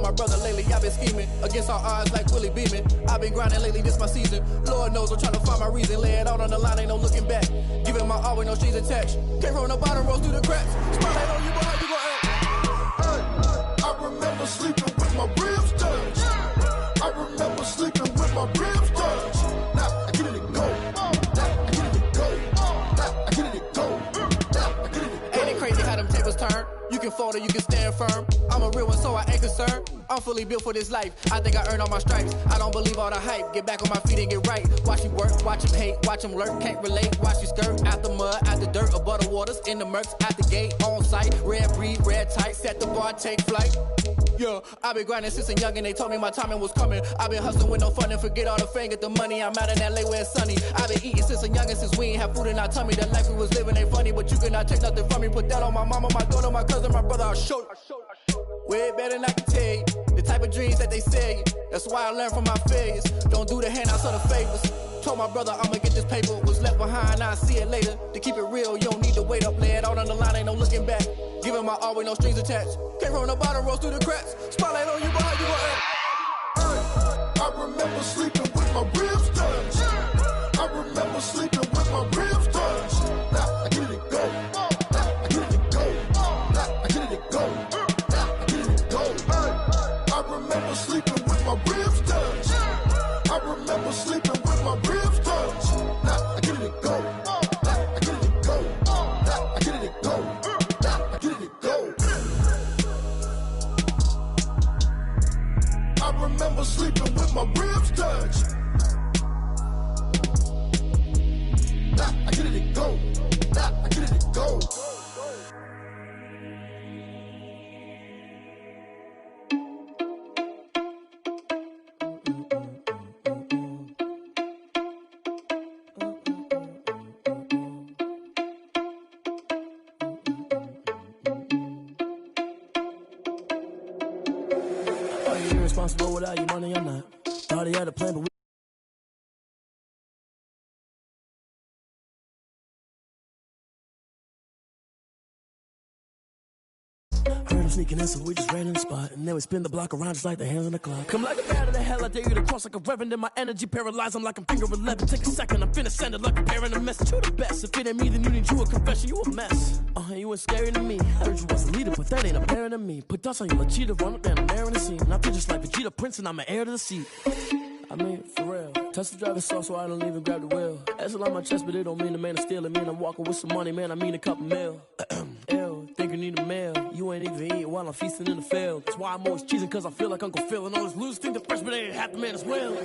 my brother lately, I've been scheming against all odds like Willie Beeman. I've been grinding lately, this my season. Lord knows I'm trying to find my reason. Lay it out on the line, ain't no looking back. Giving my all with no strings attached. Came from the bottom, rose through the cracks. Spotlight on you, boy, how you gon' act? I remember sleeping with my ribs touched. I remember sleeping with my ribs touched. Now I get it and go. Now I get it and go. Now I get it and go. Now I get it and go. Ain't it crazy how them tables turn? You can fold or you can stand firm. I'm a real one, so I ain't concerned. I'm fully built for this life. I think I earned all my stripes. I don't believe all the hype. Get back on my feet and get right. Watch you work, watch him hate, watch him lurk. Can't relate, watch you skirt. Out the mud, out the dirt, above the waters, in the murks, out the gate, on site. Red breed, red tight, set the bar, take flight. Yeah, I been grinding since a young and they told me my timing was coming. I been hustling with no fun and forget all the fame, get the money. I'm out in LA where it's sunny. I been eating since a young and since we ain't have food in our tummy. The life we was living ain't funny, but you cannot take nothing from me. Put that on my mama, my daughter, my cousin, my brother, I'll show you. Way better than I can tell you. The type of dreams that they sell you. That's why I learned from my failures. Don't do the handouts or the favors. Told my brother I'ma get this paper. Was left behind, I'll see it later. To keep it real, you don't need to wait up. Lay it out on the line, ain't no looking back. Giving my all with no strings attached. Came from the bottom, rose through the cracks. Spotlight on you, boy, how you gon' act? I remember sleeping with my ribs touched. I remember sleeping with my ribs touched. Now I get it and go. Now I get it and go. Now I get it and go. Now I get it and go. I remember sleeping with my ribs touched. I remember sleeping with my ribs touched. Now I get it and go. Now I get it and go. Now I get it and go. Now I get it and go. I remember sleeping with my ribs touched. Now I get it and go. Now I get it and go. Are you irresponsible without your money or not? Thought he had a plan, but we heard him sneaking in, so we just ran in the spot. And then we spin the block around just like the hands on the clock. Come like a bat of the hell, I dare you to cross like a reverend. In my energy paralyzed, I'm like I'm finger 11. Take a second, I'm finna send it like a parent a message. You the best, if it ain't me, then you need you a confession. You a mess, you ain't scary to me. Heard you was a leader, but that ain't apparent to me. Put dust on you, Cheetah, run up and I'm there in the scene. And I feel just like Vegeta Prince and I'm an heir to the seat. I mean, for real. Touch the driver's sauce so I don't even grab the wheel. That's on my chest, but it don't mean the man is stealing. Mean I'm walking with some money, man, I mean a couple mil. Ew, think you need a meal. You ain't even eating while I'm feasting in the field. That's why I'm always cheesing, cause I feel like Uncle Phil. And all those losers think the freshman ain't half the man as well.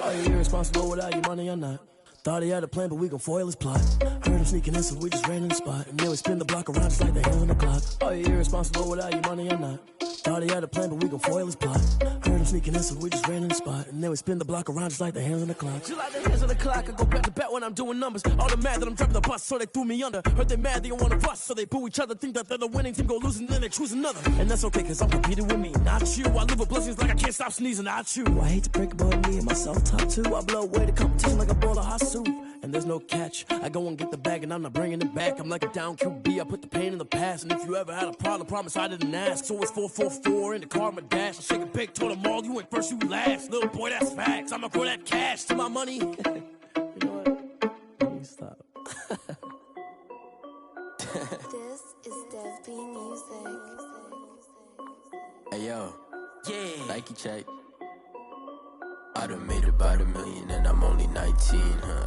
Are you irresponsible without your money or not? Thought he had a plan, but we gon' foil his plot. Heard him sneaking in, so we just ran in the spot. And then we spin the block around just like the hands on the clock. Are you irresponsible without your money or not? Thought he had a plan, but we gon' foil his plot. Heard him sneaking in, so we just ran in the spot. And then we spin the block around just like the hands on the clock. Just like the hands on the clock, I go back to back when I'm doing numbers. All the mad that I'm driving the bus, so they threw me under. Heard they mad, they don't wanna bust, so they boo each other. Think that they're the winning team, go losing, then they choose another. And that's okay, cause I'm competing with me, not you. I live with blessings like I can't stop sneezing, not you. I hate to break about me and myself top two. I blow away the competition like a bowl of hot soup. And there's no catch, I go and get the bag and I'm not bringing it back. I'm like a down QB, I put the pain in the past. And if you ever had a problem, promise I didn't ask. So it's 444 in the car, my dash. I shake a big, told them all, you ain't first, you last. Little boy, that's facts, I'ma grow that cash to my money. You know what? Let me stop. This is Dev B Music. Hey yo, yeah, Nike check. I done made about $1 million and I'm only 19,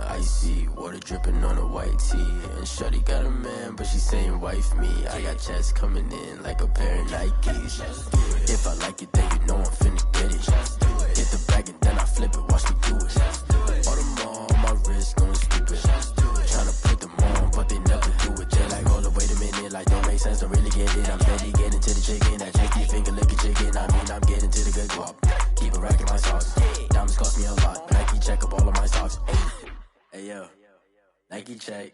icy, water dripping on a white tee. And shorty got a man, but she saying wife me. I got checks coming in like a pair of Nikes. If I like it, then you know I'm finna get it. Hit the bag and then I flip it, watch me do it. All them on my wrist, going stupid. Tryna put them on, but they never do it. They're like, hold up, wait a minute, like don't make sense, don't really get it. I'm steady getting to the chicken, that chicky finger licking chicken. I mean, I'm getting to the good guap. Keep it racking my sauce. Diamonds cost me a lot. Nike check up all of my socks. Hey yo, Nike check.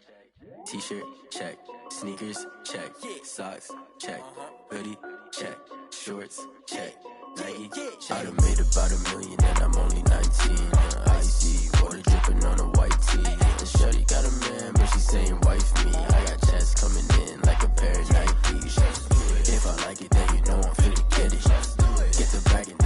T-shirt check. Sneakers check. Socks check. Hoodie check. Shorts check. Nike I done made about $1 million and I'm only 19. Icy, water dripping on a white tee. And shorty got a man, but she saying wife me. I got checks coming in like a pair of Nikes. If I like it, then you know I'm finna get it. Get the bag and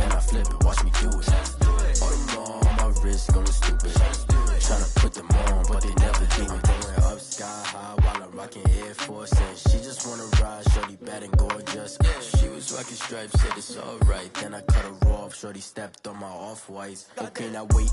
Rocket stripes, said it's alright. Then I cut her off, shorty stepped on my off-whites. Okay, now wait.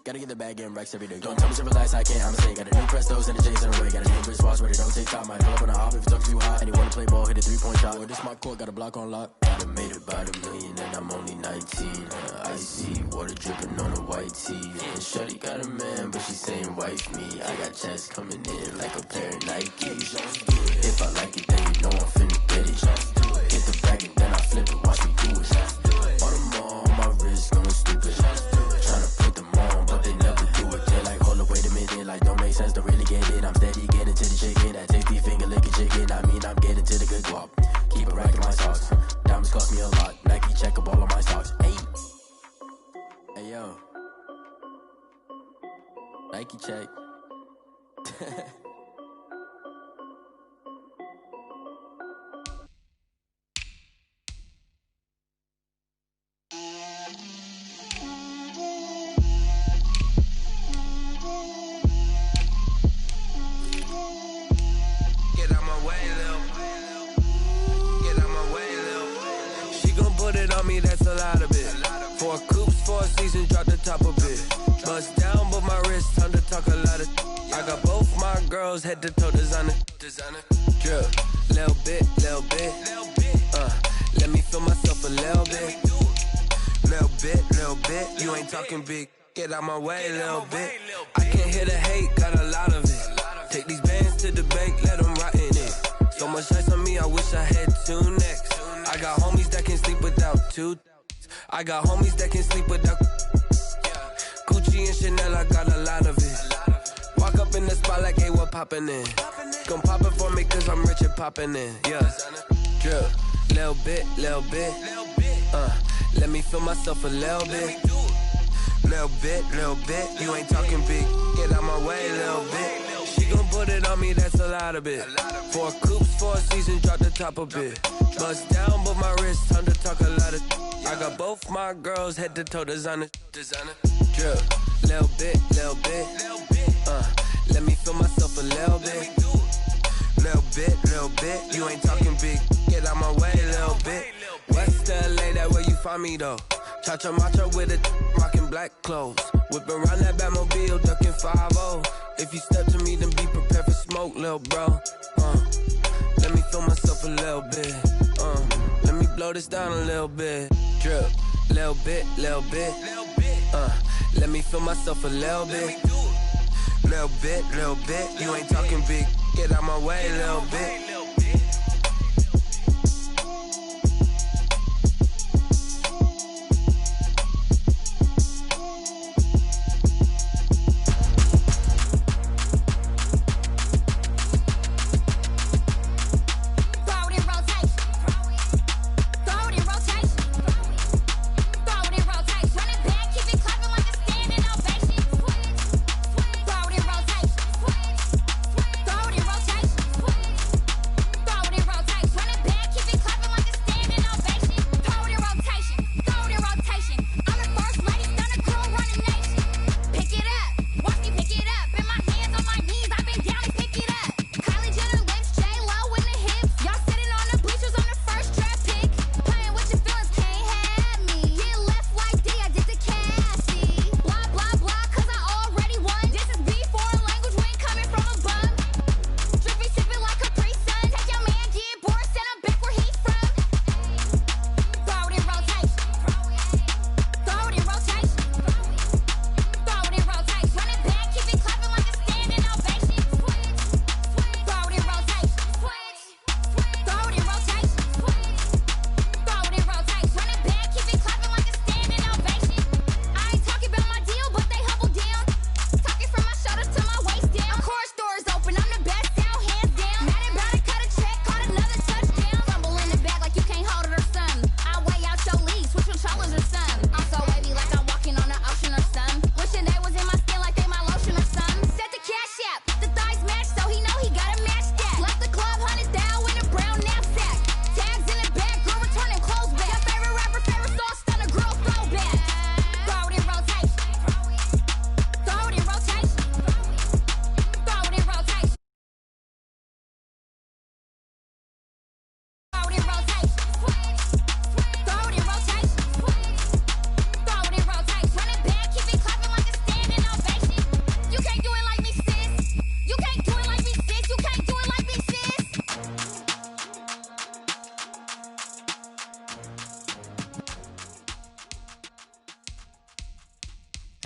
Gotta get the bag and racks every day. Don't tell me to relax, I can't, I'ma say. Got a new Prestos and a J's in a way. Got a new wristwatch where they don't take time. I pull up on a hop if it's talking too hot. And you wanna play ball, hit a 3-point shot. Or this my court, got a block on lock. I done made about $1 million and I'm only 19. Icy water dripping on a white tee. And shorty got a man, but she saying wife me. I got checks coming in like a pair of Nikes. If I like it, then you know I'm finna get it. Get the bag and then I flip it, watch me do it. On them all, my wrist going stupid. Tryna put them on, but they never do it. They're like, hold up, wait a minute, like don't make sense, don't really get it. I'm steady getting to the chicken, that tasty finger licking chicken. I mean, I'm getting to the good guap. Keep it racking my socks. Diamonds cost me a lot. Nike check up all of my stocks. Hey yo, Nike check. That's a lot of it. 4 coops, 4 seasons, drop the top of it. Bust down, but my wrist, time to talk a lot of. I got both my girls head to toe designer. Drip, little bit. Let me feel myself a little bit. Little bit. You ain't talking big. Get out my way, little bit. I can't hear the hate, got a lot of it. Take these bands to the bank, let them rot in it. So much ice on me, I wish I had 2 necks. I got homies that can sleep without 2. I got homies that can sleep without Gucci and Chanel, I got a lot of it. Walk up in the spot like, hey, what poppin' in? Gon' pop it for me cause I'm rich and poppin' in. Yeah, drip, little bit. Let me feel myself a little bit. Little bit. You ain't talking big. Get out my way, little bit. She gon' put it on me, that's a lot of it. 4 coops, 4 seasons, drop the top a bit. Bust down, but my wrist, time to talk a lot of. I got both my girls head to toe designer. Drip, little bit. Let me feel myself a little bit. Little bit. You ain't talking big. Get out my way, little bit. West LA, that where you find me though. Cha-cha matcha with a rockin' black clothes. Whip around that Batmobile, ducking 5-0. If you step to me, then be prepared for smoke, lil' bro. Let me feel myself a little bit. Let me blow this down a little bit. Drip, little bit. Let me feel myself a little bit. Little bit. You ain't talking big. Get out my way, little bit.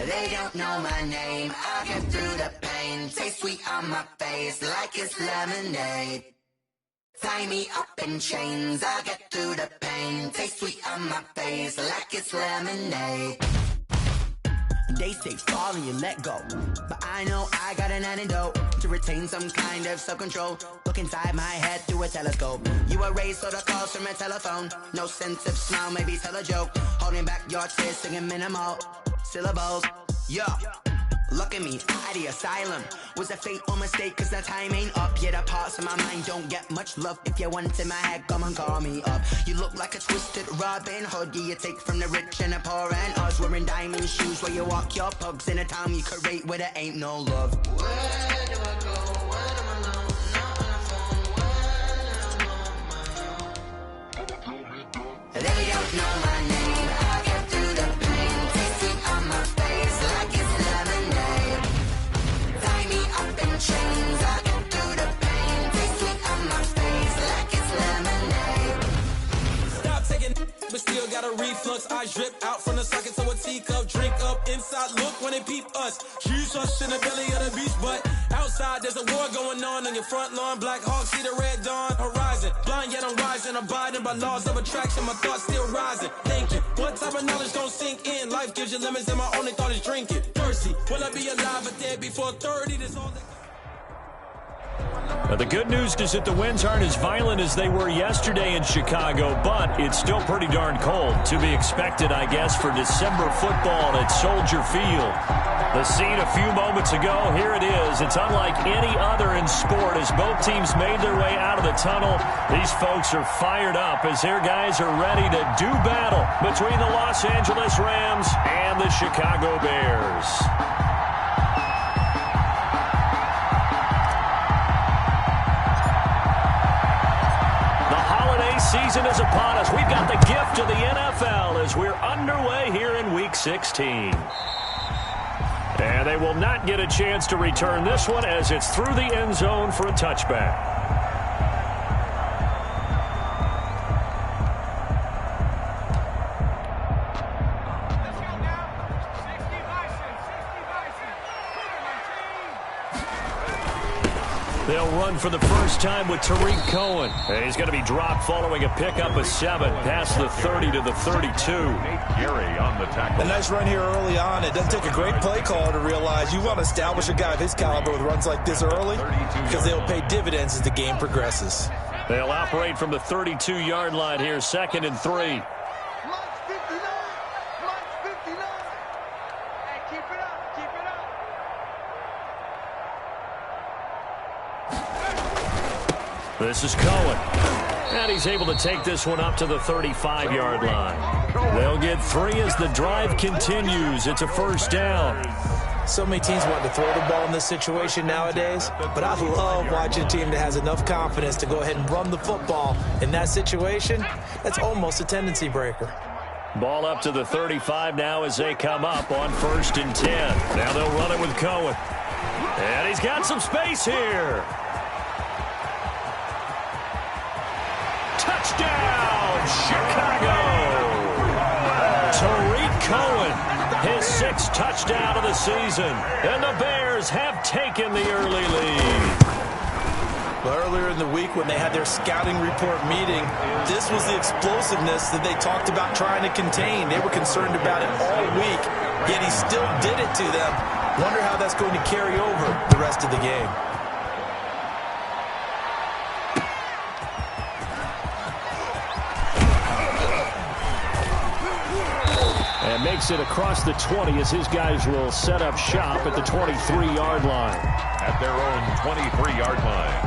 They don't know my name. I'll get through the pain. Taste sweet on my face like it's lemonade. Tie me up in chains. I'll get through the pain. Taste sweet on my face like it's lemonade. They say fall and you let go, but I know I got an antidote to retain some kind of self-control. Look inside my head through a telescope. You erase all the calls from a telephone. No sense of smile, maybe tell a joke. Holding back your tears, singing minimal syllables. Yo, look at me, at the asylum. Was a fate or mistake, cause the time ain't up. Yet the parts of my mind don't get much love. If you want in my head, come and call me up. You look like a twisted Robin Hood. You take from the rich and the poor and us. Wearing diamond shoes where you walk your pugs in a town you create where there ain't no love. Where do I go? When I'm alone, not on the phone, when I'm on my own. They don't know my name. I'll get through the pain. Taste it on my face like it's lemonade. Tie me up in chains. I'll get through the pain. Taste it on my face like it's lemonade. Stop taking, but still got a reflux. I drip out from the socket to a teacup. Drink up inside, look when they peep us. Shoes us in the belly of the beach, but outside there's a war going on your front lawn. Black Hawk, see the red dawn horizon. Blind yet I'm rising, abiding by laws of attraction. My thoughts still rising. Thinking, what type of knowledge don't sink in? Life gives you lemons and my only thought is drinking. Thirsty, will I be alive or dead before 30? This all that... Now, the good news is that the winds aren't as violent as they were yesterday in Chicago, but it's still pretty darn cold. To be expected, I guess, for December football at Soldier Field. The scene a few moments ago, here it is. It's unlike any other in sport as both teams made their way out of the tunnel. These folks are fired up as their guys are ready to do battle between the Los Angeles Rams and the Chicago Bears. Season is upon us. We've got the gift of the NFL as we're underway here in Week 16. And they will not get a chance to return this one as it's through the end zone for a touchback. They'll run for the first time with Tariq Cohen. And he's going to be dropped following a pickup of 7 past the 30 to the 32. Gary on the tackle. A nice run here early on. It doesn't take a great play caller to realize you want to establish a guy of his caliber with runs like this early because they'll pay dividends as the game progresses. They'll operate from the 32-yard line here, 2nd and 3. This is Cohen. And he's able to take this one up to the 35-yard line. They'll get 3 as the drive continues. It's a first down. So many teams want to throw the ball in this situation nowadays, but I love watching a team that has enough confidence to go ahead and run the football. In that situation, that's almost a tendency breaker. Ball up to the 35 now as they come up on 1st and 10. Now they'll run it with Cohen. And he's got some space here. Touchdown, Chicago! Tariq Cohen, his 6th touchdown of the season. And the Bears have taken the early lead. Well, earlier in the week when they had their scouting report meeting, this was the explosiveness that they talked about trying to contain. They were concerned about it all week, yet he still did it to them. Wonder how that's going to carry over the rest of the game. And makes it across the 20 as his guys will set up shop at the 23-yard line. At their own 23-yard line.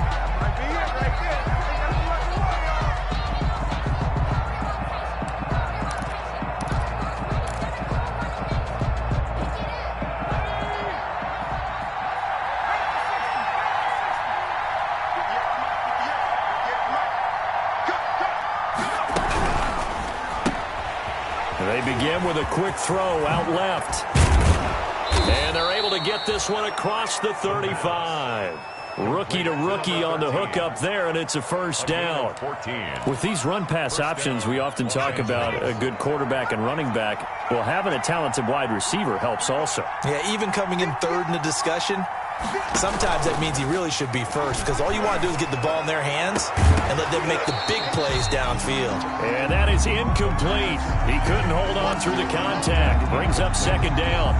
They begin with a quick throw out left. And they're able to get this one across the 35. Rookie to rookie on the hook up there, and it's a first down. With these run-pass options, we often talk about a good quarterback and running back. Well, having a talented wide receiver helps also. Yeah, even coming in third in the discussion, sometimes that means he really should be first, because all you want to do is get the ball in their hands and let them make the big plays downfield. And that is incomplete. He couldn't hold on through the contact. Brings up second down.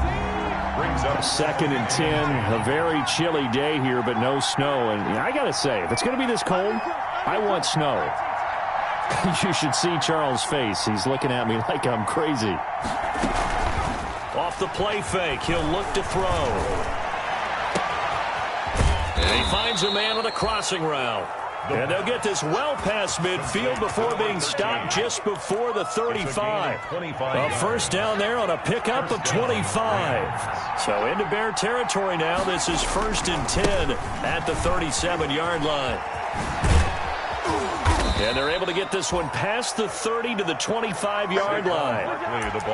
Brings up 2nd and 10. A very chilly day here, but no snow. And I got to say, if it's going to be this cold, I want snow. You should see Charles' face. He's looking at me like I'm crazy. Off the play fake, he'll look to throw. And he finds a man on a crossing route. And they'll get this well past midfield before being stopped just before the 35. A first down there on a pickup of 25. So into Bear territory now. This is 1st and 10 at the 37-yard line. And they're able to get this one past the 30 to the 25-yard line.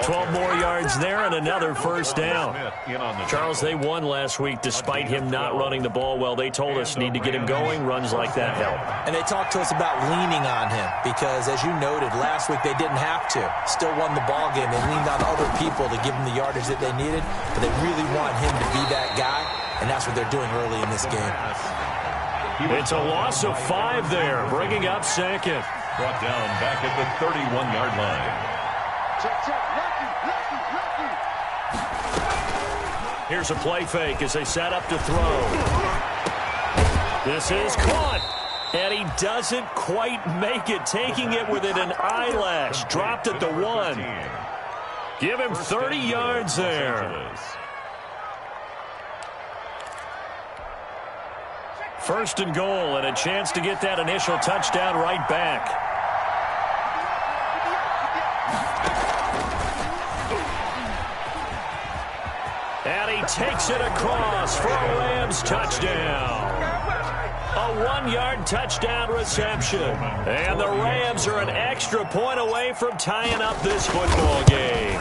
12 more yards there and another first down. Charles, they won last week despite him not running the ball well. They told us need to get him going. Runs like that help. And they talked to us about leaning on him because, as you noted, last week they didn't have to. Still won the ball game. They leaned on other people to give them the yardage that they needed, but they really want him to be that guy, and that's what they're doing early in this game. It's a loss of 5 there, bringing up second. Brought down back at the 31-yard line. Here's a play fake as they set up to throw. This is caught, and he doesn't quite make it, taking it within an eyelash. Dropped at the 1. Give him 30 yards there. First and goal, and a chance to get that initial touchdown right back. And he takes it across for a Rams touchdown. A 1-yard touchdown reception. And the Rams are an extra point away from tying up this football game.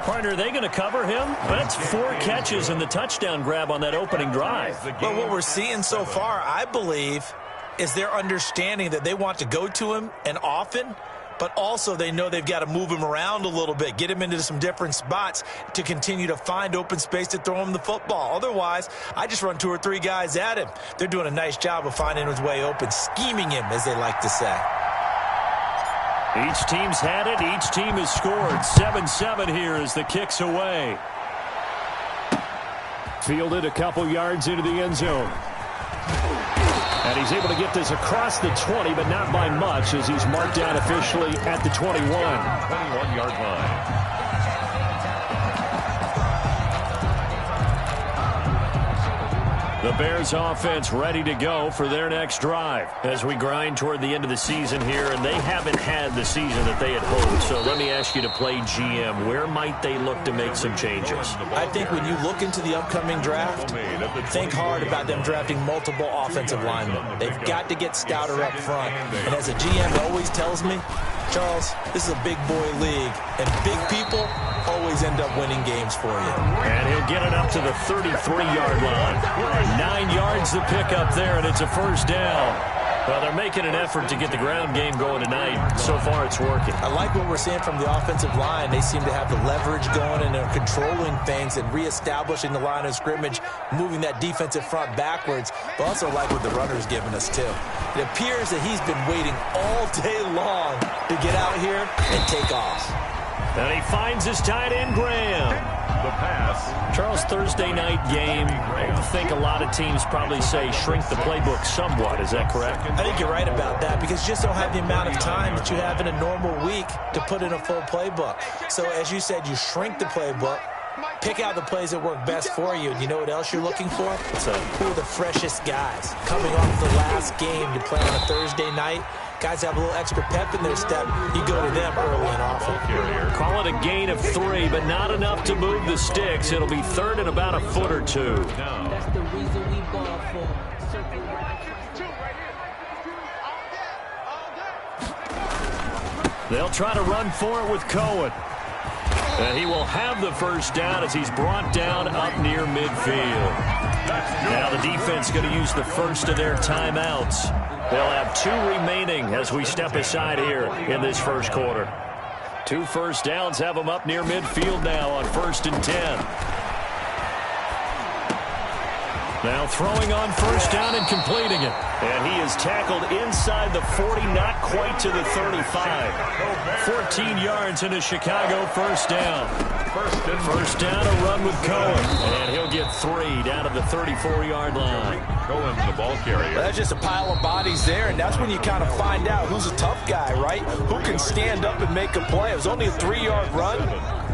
Partner, are they going to cover him? That's 4 catches and the touchdown grab on that opening drive. Well, what we're seeing so far, I believe, is their understanding that they want to go to him and often, but also they know they've got to move him around a little bit, get him into some different spots to continue to find open space to throw him the football. Otherwise, I just run 2 or 3 guys at him. They're doing a nice job of finding his way open, scheming him, as they like to say. Each team's had it. Each team has scored. 7-7 here as the kick's away. Fielded a couple yards into the end zone. And he's able to get this across the 20, but not by much, as he's marked down officially at the 21. 21-yard line. The Bears offense ready to go for their next drive as we grind toward the end of the season here, and they haven't had the season that they had hoped. So let me ask you to play GM. Where might they look to make some changes? I think when you look into the upcoming draft, think hard about them drafting multiple offensive linemen. They've got to get stouter up front. And as a GM always tells me, Charles, this is a big boy league, and big people always end up winning games for you. And he'll get it up to the 33-yard line. 9 yards to pick up there, and it's a first down. Well, they're making an effort to get the ground game going tonight. So far, it's working. I like what we're seeing from the offensive line. They seem to have the leverage going, and they're controlling things and reestablishing the line of scrimmage, moving that defensive front backwards. But also like what the runner's giving us, too. It appears that he's been waiting all day long to get out here and take off. And he finds his tight end, Graham. The pass. Charles, Thursday night game. I think a lot of teams probably say shrink the playbook somewhat. Is that correct? I think you're right about that because you just don't have the amount of time that you have in a normal week to put in a full playbook. So as you said, you shrink the playbook, pick out the plays that work best for you. And you know what else you're looking for? Who are the freshest guys coming off the last game to play on a Thursday night? Guys have a little extra pep in their step. You go to them early and often. Call it a gain of 3, but not enough to move the sticks. It'll be third and about a foot or 2. That's the reason we ball for. They'll try to run for it with Cohen. And he will have the first down as he's brought down up near midfield. Now the defense going to use the first of their timeouts. They'll have 2 remaining as we step aside here in this first quarter. 2 first downs have them up near midfield now on 1st and 10. Now throwing on first down and completing it. And he is tackled inside the 40, not quite to the 35. 14 yards into Chicago first down. First down, a run with Cohen. And he'll get 3 down to the 34-yard line. Cohen's the ball carrier. That's just a pile of bodies there, and that's when you kind of find out who's a tough guy, right? Who can stand up and make a play. It was only a 3-yard run,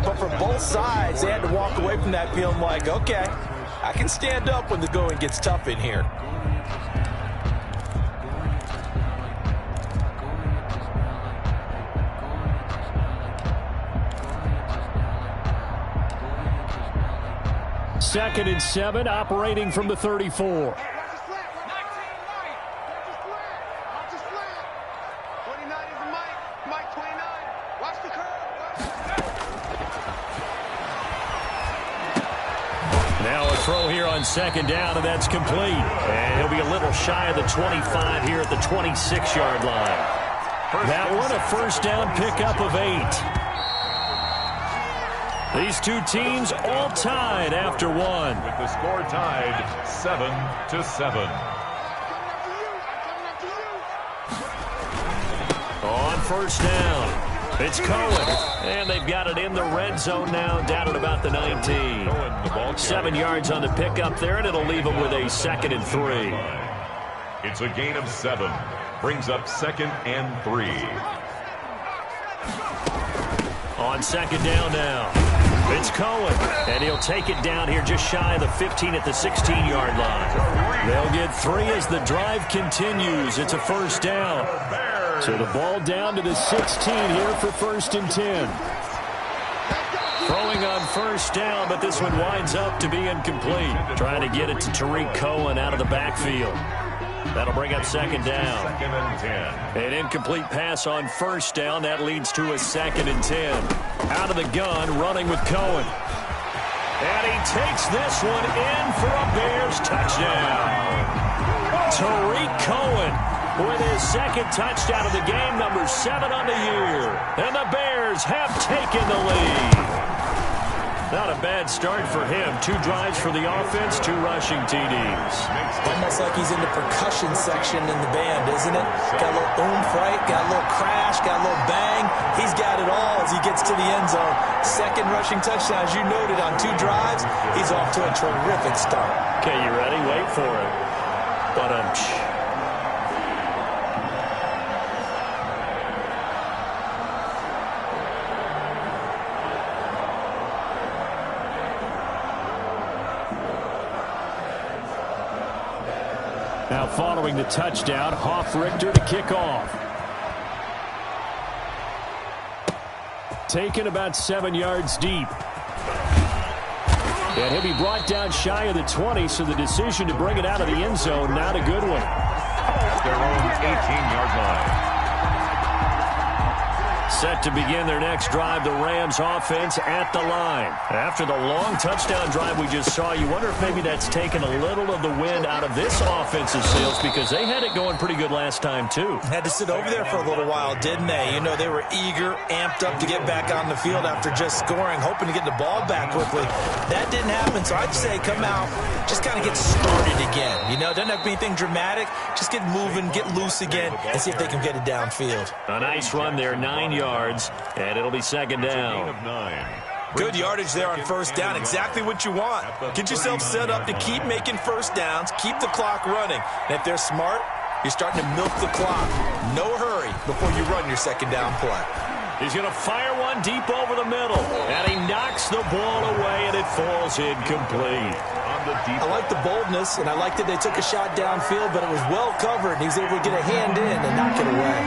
but for both sides, they had to walk away from that feeling like, okay, I can stand up when the going gets tough in here. Second and 7, operating from the 34. Now a throw here on second down, and that's complete. And he'll be a little shy of the 25 here at the 26-yard line. That one a first down pickup of 8. These 2 teams all tied after 1. With the score tied 7-7. On first down, it's Cohen. And they've got it in the red zone now, down at about the 19. 7 yards on the pickup there, and it'll leave them with a 2nd and 3. It's a gain of 7. Brings up 2nd and 3. On second down now, it's Cohen, and he'll take it down here just shy of the 15 at the 16-yard line. They'll get 3 as the drive continues. It's a first down. So the ball down to the 16 here for 1st and 10. Throwing on first down, but this one winds up to be incomplete. Trying to get it to Tariq Cohen out of the backfield. That'll bring up second down. 2nd and 10. An incomplete pass on first down. That leads to a 2nd and 10. Out of the gun, running with Cohen. And he takes this one in for a Bears touchdown. Tariq Cohen with his 2nd touchdown of the game, number 7 on the year. And the Bears have taken the lead. Not a bad start for him. 2 drives for the offense, 2 rushing TDs. Almost like he's in the percussion section in the band, isn't it? Got a little oomph, right? Got a little crash, got a little bang. He's got it all as he gets to the end zone. 2nd rushing touchdown, as you noted, on 2 drives. He's off to a terrific start. Okay, you ready? Wait for it. But now following the touchdown, Hoff-Richter to kick off. Taken about 7 yards deep. And he'll be brought down shy of the 20, so the decision to bring it out of the end zone, not a good one. At their own 18-yard line. Set to begin their next drive, the Rams offense at the line. After the long touchdown drive we just saw, you wonder if maybe that's taken a little of the wind out of this offensive sails, because they had it going pretty good last time too. Had to sit over there for a little while, didn't they? You know, they were eager, amped up to get back on the field after just scoring, hoping to get the ball back quickly. That didn't happen, so I'd say come out, just kind of get started again. You know, doesn't have to be anything dramatic. Just get moving, get loose again, and see if they can get it downfield. A nice run there, 9 yards, and it'll be second down. Good yardage there on first down, exactly what you want. Get yourself set up to keep making first downs, keep the clock running. And if they're smart, you're starting to milk the clock. No hurry before you run your second down play. He's going to fire one deep over the middle, and he knocks the ball away, and it falls incomplete. I like the boldness, and I like that they took a shot downfield, but it was well covered, and he was able to get a hand in and knock it away.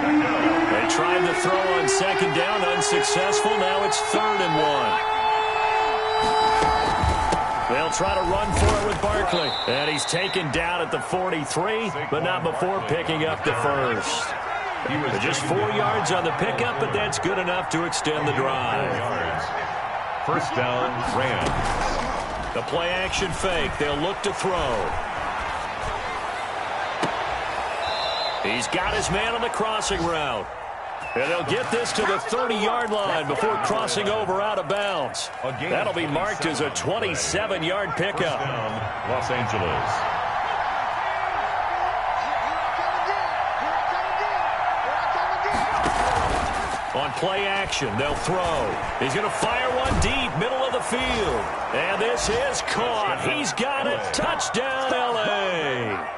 They tried to throw on second down, unsuccessful. Now it's 3rd and 1. They'll try to run for it with Barkley, and he's taken down at the 43, but not before picking up the first. Just 4 yards on the pickup, but that's good enough to extend the drive. First down, Rams. The play-action fake. They'll look to throw. He's got his man on the crossing route. And they'll get this to the 30-yard line before crossing over out of bounds. That'll be marked as a 27-yard pickup. Los Angeles. On play action, they'll throw. He's going to fire one deep, middle of the field. And this is caught. He's got it. Touchdown, L.A.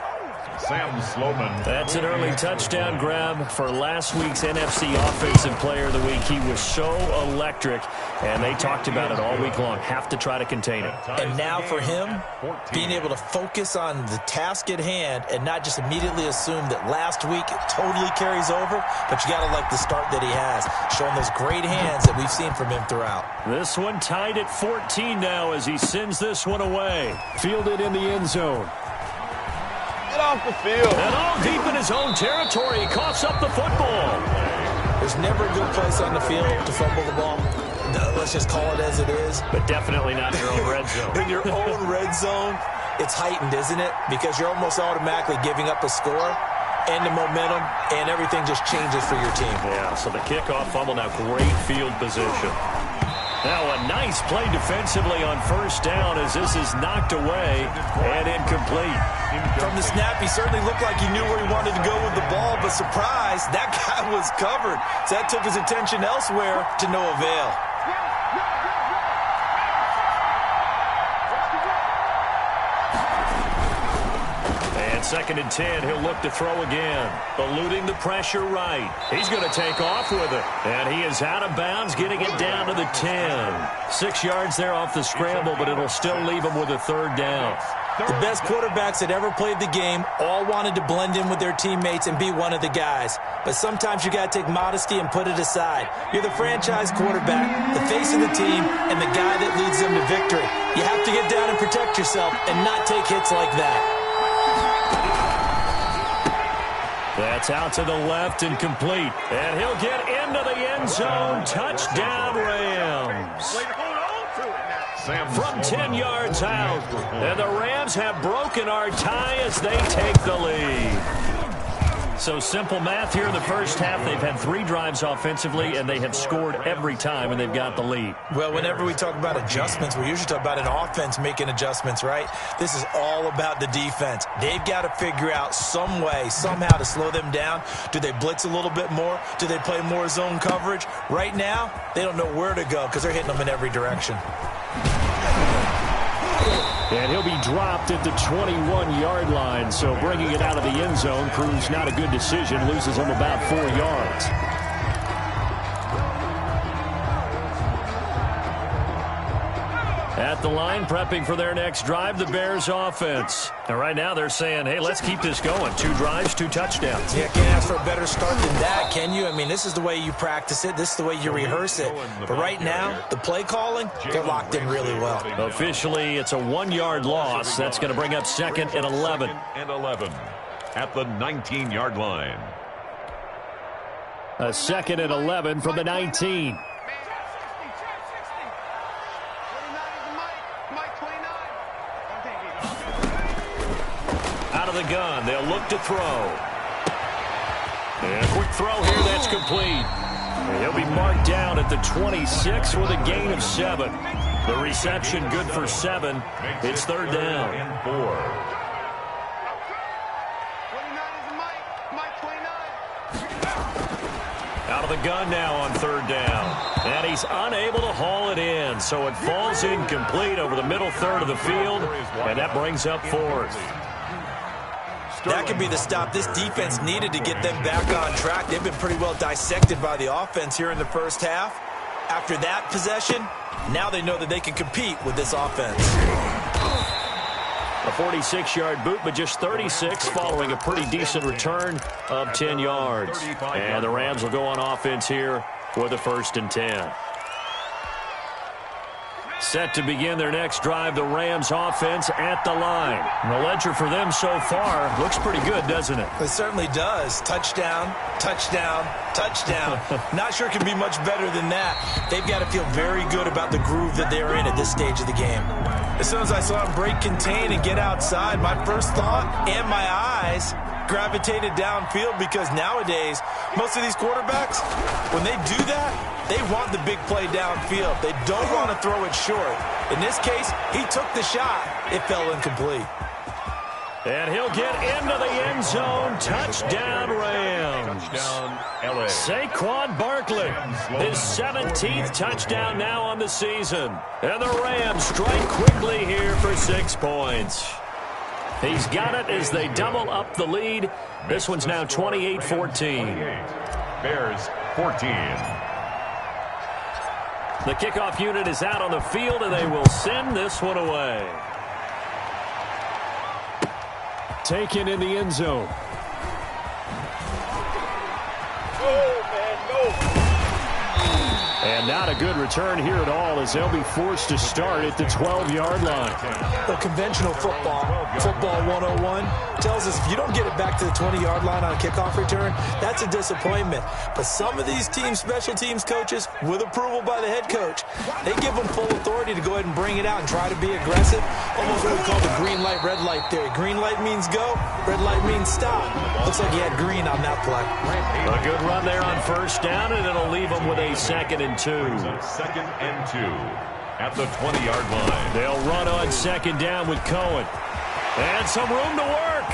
Sam Sloman. That's an early touchdown grab for last week's NFC Offensive Player of the Week. He was so electric, and they talked about it all week long. Have to try to contain it. And now for him, being able to focus on the task at hand and not just immediately assume that last week it totally carries over, but you got to like the start that he has, showing those great hands that we've seen from him throughout. This one tied at 14 now as he sends this one away. Fielded in the end zone. Get off the field. And all deep in his own territory, he coughs up the football. There's never a good place on the field to fumble the ball. Let's just call it as it is. But definitely not in your own red zone. In your own red zone, it's heightened, isn't it? Because you're almost automatically giving up a score and the momentum, and everything just changes for your team. Yeah, so the kickoff fumble, now great field position. Now a nice play defensively on first down as this is knocked away and incomplete. From the snap, he certainly looked like he knew where he wanted to go with the ball, but surprise, that guy was covered. So that took his attention elsewhere to no avail. And 2nd and 10, he'll look to throw again. Eluding the pressure right. He's going to take off with it. And he is out of bounds, getting it down to the 10. 6 yards there off the scramble, but it'll still leave him with a 3rd down. The best quarterbacks that ever played the game all wanted to blend in with their teammates and be one of the guys. But sometimes you got to take modesty and put it aside. You're the franchise quarterback, the face of the team, and the guy that leads them to victory. You have to get down and protect yourself and not take hits like that. That's out to the left and complete. And he'll get into the end zone. Touchdown, Rams. From 10 yards out. And the Rams have broken our tie as they take the lead. So simple math here in the first half. They've had 3 drives offensively, and they have scored every time, and they've got the lead. Well, whenever we talk about adjustments, we usually talk about an offense making adjustments, right? This is all about the defense. They've got to figure out some way, somehow to slow them down. Do they blitz a little bit more? Do they play more zone coverage? Right now, they don't know where to go because they're hitting them in every direction. And he'll be dropped at the 21-yard line, so bringing it out of the end zone proves not a good decision, loses him about 4 yards. At the line, prepping for their next drive, the Bears offense. And right now they're saying, hey, let's keep this going. 2 drives, 2 touchdowns. Yeah, can't ask for a better start than that, can you? I mean, this is the way you practice it. This is the way you rehearse it. But right now, the play calling, they're locked in really well. Officially, it's a 1-yard loss. That's going to bring up 2nd and 11. And 11 at the 19-yard line. A 2nd and 11 from the 19. Out of the gun, they'll look to throw. And a quick throw here, that's complete. And he'll be marked down at the 26 with a gain of 7. The reception good for 7. It's 3rd down. And 4. Out of the gun now on 3rd down. And he's unable to haul it in, so it falls incomplete over the middle third of the field, and that brings up 4th. That could be the stop this defense needed to get them back on track. They've been pretty well dissected by the offense here in the first half. After that possession, now they know that they can compete with this offense. A 46-yard boot, but just 36 following a pretty decent return of 10 yards. And the Rams will go on offense here with a 1st and 10. Set to begin their next drive, the Rams offense at the line. And the ledger for them so far looks pretty good, doesn't it? It certainly does. Touchdown, touchdown, touchdown. Not sure it can be much better than that. They've got to feel very good about the groove that they're in at this stage of the game. As soon as I saw him break contain and get outside, my first thought and my eyes gravitated downfield, because nowadays, most of these quarterbacks, when they do that, they want the big play downfield. They don't want to throw it short. In this case, he took the shot. It fell incomplete. And he'll get into the end zone. Touchdown, Rams. Touchdown, LA. Saquon Barkley, his 17th touchdown now on the season. And the Rams strike quickly here for 6 points. He's got it as they double up the lead. This one's now 28-14. Bears 14. The kickoff unit is out on the field, and they will send this one away. Taken in the end zone. And not a good return here at all, as they'll be forced to start at the 12-yard line. The conventional football 101, tells us if you don't get it back to the 20-yard line on a kickoff return, that's a disappointment. But some of these teams, special teams coaches, with approval by the head coach, they give them full authority to go ahead and bring it out and try to be aggressive. Almost what we call the green light, red light theory. Green light means go, red light means stop. Looks like he had green on that play. A good run there on first down, and it'll leave them with a 2nd and 2. Second and 2 at the 20-yard line. They'll run on 2nd down with Cohen. And some room to work.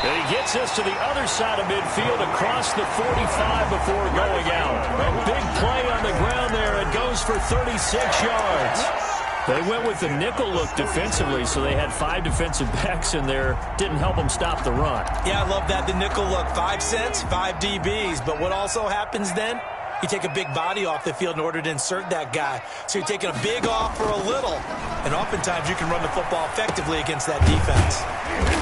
And he gets us to the other side of midfield across the 45 before going out. A big play on the ground there. It goes for 36 yards. They went with the nickel look defensively, so they had 5 defensive backs in there. Didn't help them stop the run. Yeah, I love that, the nickel look. 5 cents, 5 DBs. But what also happens then? You take a big body off the field in order to insert that guy. So you're taking a big off for a little. And oftentimes you can run the football effectively against that defense.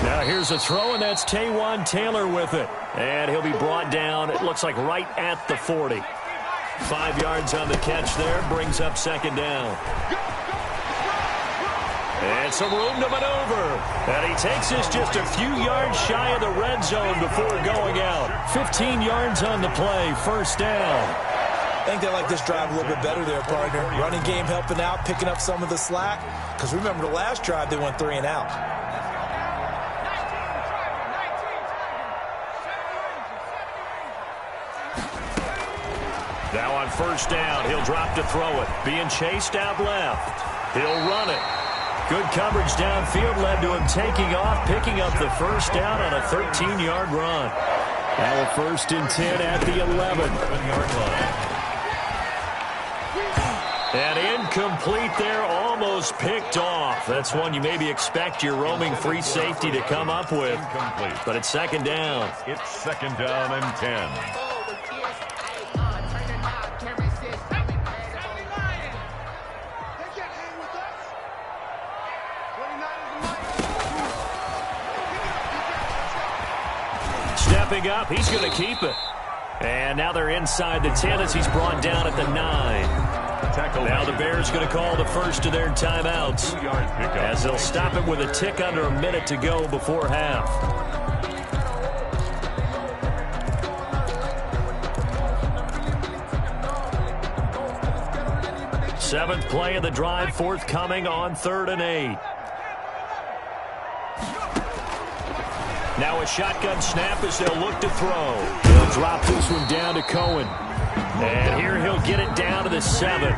Now here's a throw, and that's Taywan Taylor with it. And he'll be brought down, it looks like right at the 40. 5 yards on the catch there, brings up 2nd down. And some room to maneuver. And he takes us just a few yards shy of the red zone before going out. 15 yards on the play, 1st down. I think they like this drive a little bit better there, partner. Running game helping out, picking up some of the slack. Because remember, the last drive, they went 3 and out. Now on 1st down, he'll drop to throw it. Being chased out left. He'll run it. Good coverage downfield led to him taking off, picking up the 1st down on a 13-yard run. Now a 1st and 10 at the 11-yard line. And incomplete there, almost picked off. That's one you maybe expect your roaming free safety to come up with. Incomplete. But it's 2nd down. It's 2nd down and 10. Stepping up, he's going to keep it. And now they're inside the 10 as he's brought down at the 9. Now the Bears going to call the first of their timeouts as they'll stop it with a tick under a minute to go before half. Seventh play of the drive forthcoming on 3rd and 8. Now a shotgun snap as they'll look to throw. They'll drop this one down to Cohen. And here he'll get it down to the 7. The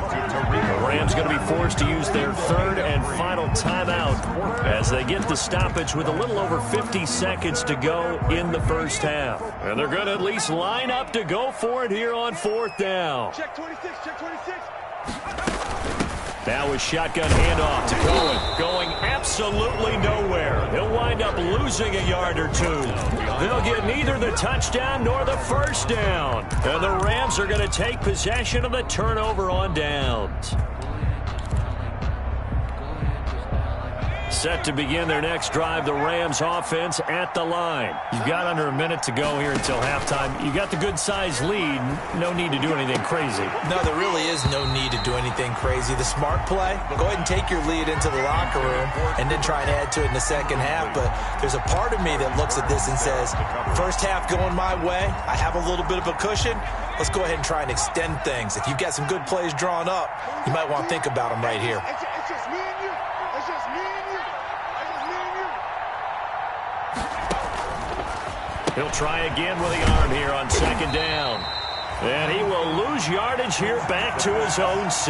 Rams going to be forced to use their 3rd and final timeout as they get the stoppage with a little over 50 seconds to go in the 1st half. And they're going to at least line up to go for it here on 4th down. Check 26, check 26. Now a shotgun handoff to Cohen, going absolutely nowhere. He'll wind up losing a yard or 2. They'll get neither the touchdown nor the 1st down. And the Rams are going to take possession of the turnover on downs. Set to begin their next drive, the Rams offense at the line. You've got under a minute to go here until halftime. You got the good-sized lead. No need to do anything crazy. No, there really is no need to do anything crazy. The smart play, go ahead and take your lead into the locker room and then try and add to it in the 2nd half. But there's a part of me that looks at this and says, 1st half going my way, I have a little bit of a cushion. Let's go ahead and try and extend things. If you've got some good plays drawn up, you might want to think about them right here. It's just me and you. He'll try again with the arm here on second down. And he will lose yardage here back to his own 6.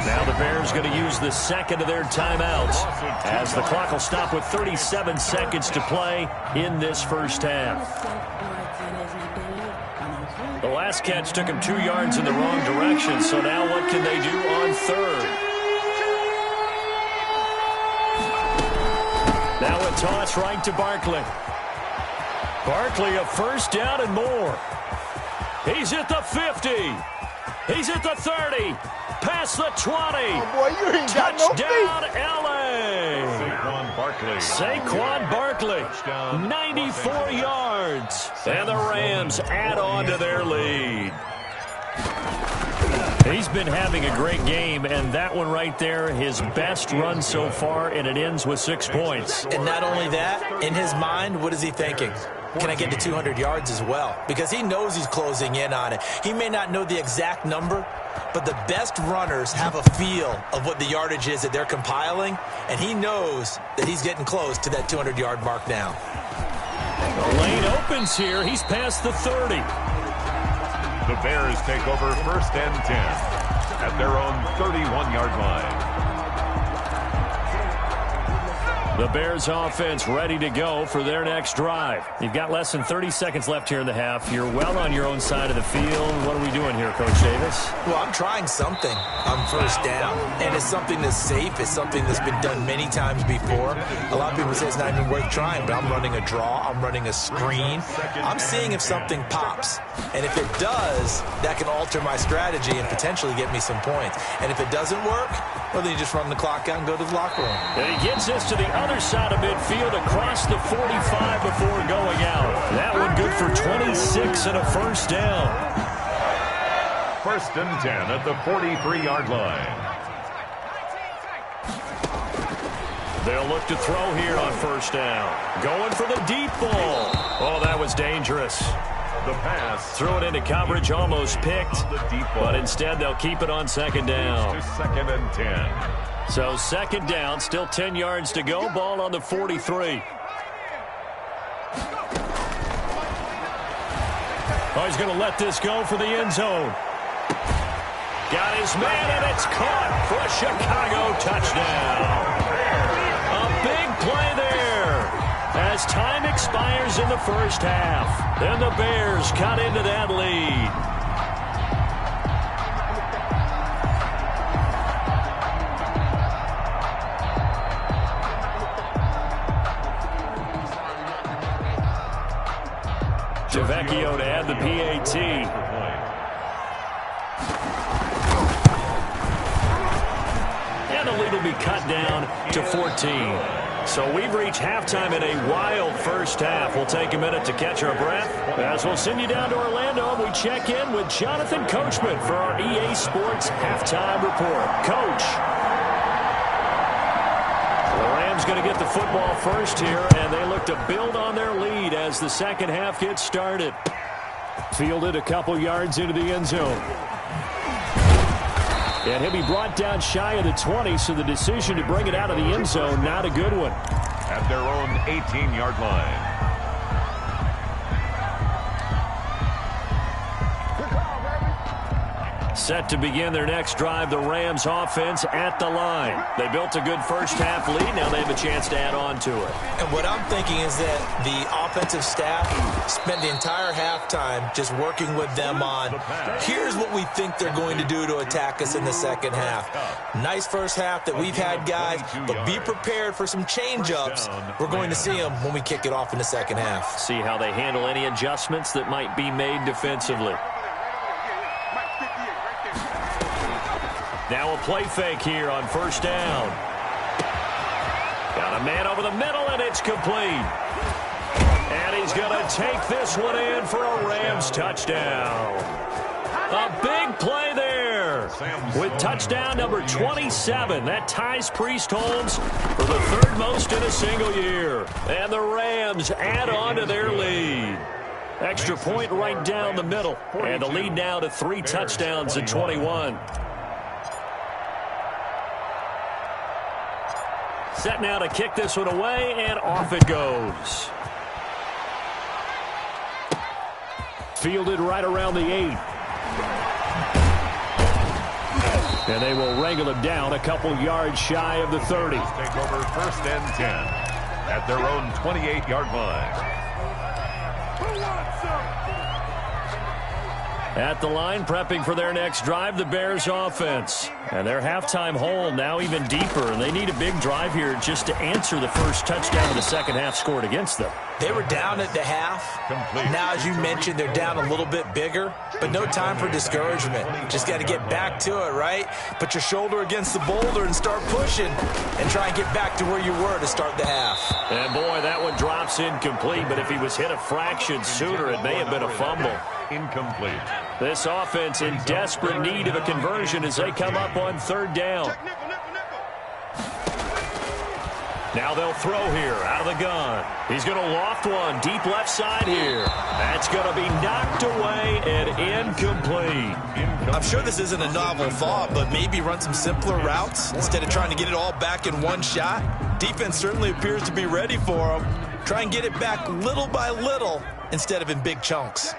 Now the Bears going to use the second of their timeouts as the clock will stop with 37 seconds to play in this first half. The last catch took him 2 yards in the wrong direction, so now what can they do on third? Now a toss right to Barkley. Barkley a first down and more. He's at the 50. He's at the 30. Past the 20. Oh, boy, you ain't got no feet. Touchdown, L.A. Saquon Barkley, 94 yards. And the Rams add on to their lead. He's been having a great game, and that one right there, his best run so far, and it ends with 6 points. And not only that, in his mind, what is he thinking? Can I get to 200 yards as well? Because he knows he's closing in on it. He may not know the exact number, but the best runners have a feel of what the yardage is that they're compiling, and he knows that he's getting close to that 200-yard mark now. The lane opens here. He's past the 30. The Bears take over 1st and 10 at their own 31-yard line. The Bears offense ready to go for their next drive. You've got less than 30 seconds left here in the half. You're well on your own side of the field. What are we doing here, Coach Davis? Well, I'm trying something on first down, and it's something that's safe. It's something that's been done many times before. A lot of people say it's not even worth trying, but I'm running a draw. I'm running a screen. I'm seeing if something pops, and if it does, that can alter my strategy and potentially get me some points. And if it doesn't work, well, then you just run the clock out and go to the locker room. And he gets this to the other side of midfield across the 45 before going out. That one good for 26 and a first down. 1st and 10 at the 43-yard line. They'll look to throw here on first down. Going for the deep ball. Oh, that was dangerous. The pass. Threw it into coverage, almost picked. But instead, they'll keep it on second down. To 2nd and 10. So second down, still 10 yards to go. Ball on the 43. Oh, he's going to let this go for the end zone. Got his man, and it's caught for a Chicago touchdown. A big play there as time expires in the first half. Then the Bears cut into that lead. Vecchio to add the PAT. And the lead will be cut down to 14. So we've reached halftime in a wild first half. We'll take a minute to catch our breath as we'll send you down to Orlando and we check in with Jonathan Coachman for our EA Sports Halftime Report. Coach. Going to get the football first here, and they look to build on their lead as the second half gets started. Fielded a couple yards into the end zone. And he'll be brought down shy of the 20, so the decision to bring it out of the end zone, not a good one. At their own 18-yard line. Set to begin their next drive, the Rams offense at the line. They built a good first half lead. Now they have a chance to add on to it. And what I'm thinking is that the offensive staff spent the entire halftime just working with them on, here's what we think they're going to do to attack us in the second half. Nice first half that we've had, guys, but be prepared for some change-ups. We're going to see them when we kick it off in the second half. See how they handle any adjustments that might be made defensively. Now a play fake here on first down. Got a man over the middle, and it's complete. And he's going to take this one in for a Rams touchdown. A big play there with touchdown number 27. That ties Priest Holmes for the third most in a single year. And the Rams add on to their lead. Extra point right down the middle. And the lead now to 3 touchdowns at 21. Set now to kick this one away, and off it goes. Fielded right around the 8. And they will wrangle him down a couple yards shy of the 30. Take over 1st and 10 at their own 28-yard line. At the line, prepping for their next drive, the Bears offense. And their halftime hole now even deeper, and they need a big drive here just to answer the first touchdown of the second half scored against them. They were down at the half. Now, as you mentioned, they're down a little bit bigger, but no time for discouragement. Just got to get back to it, right? Put your shoulder against the boulder and start pushing and try and get back to where you were to start the half. And, boy, that one drops incomplete, but if he was hit a fraction sooner, it may have been a fumble. Incomplete. This offense in desperate need of a conversion as they come up on 3rd down. Now they'll throw here out of the gun. He's going to loft one deep left side here. That's going to be knocked away and incomplete. I'm sure this isn't a novel thought, but maybe run some simpler routes instead of trying to get it all back in one shot. Defense certainly appears to be ready for him. Try and get it back little by little instead of in big chunks.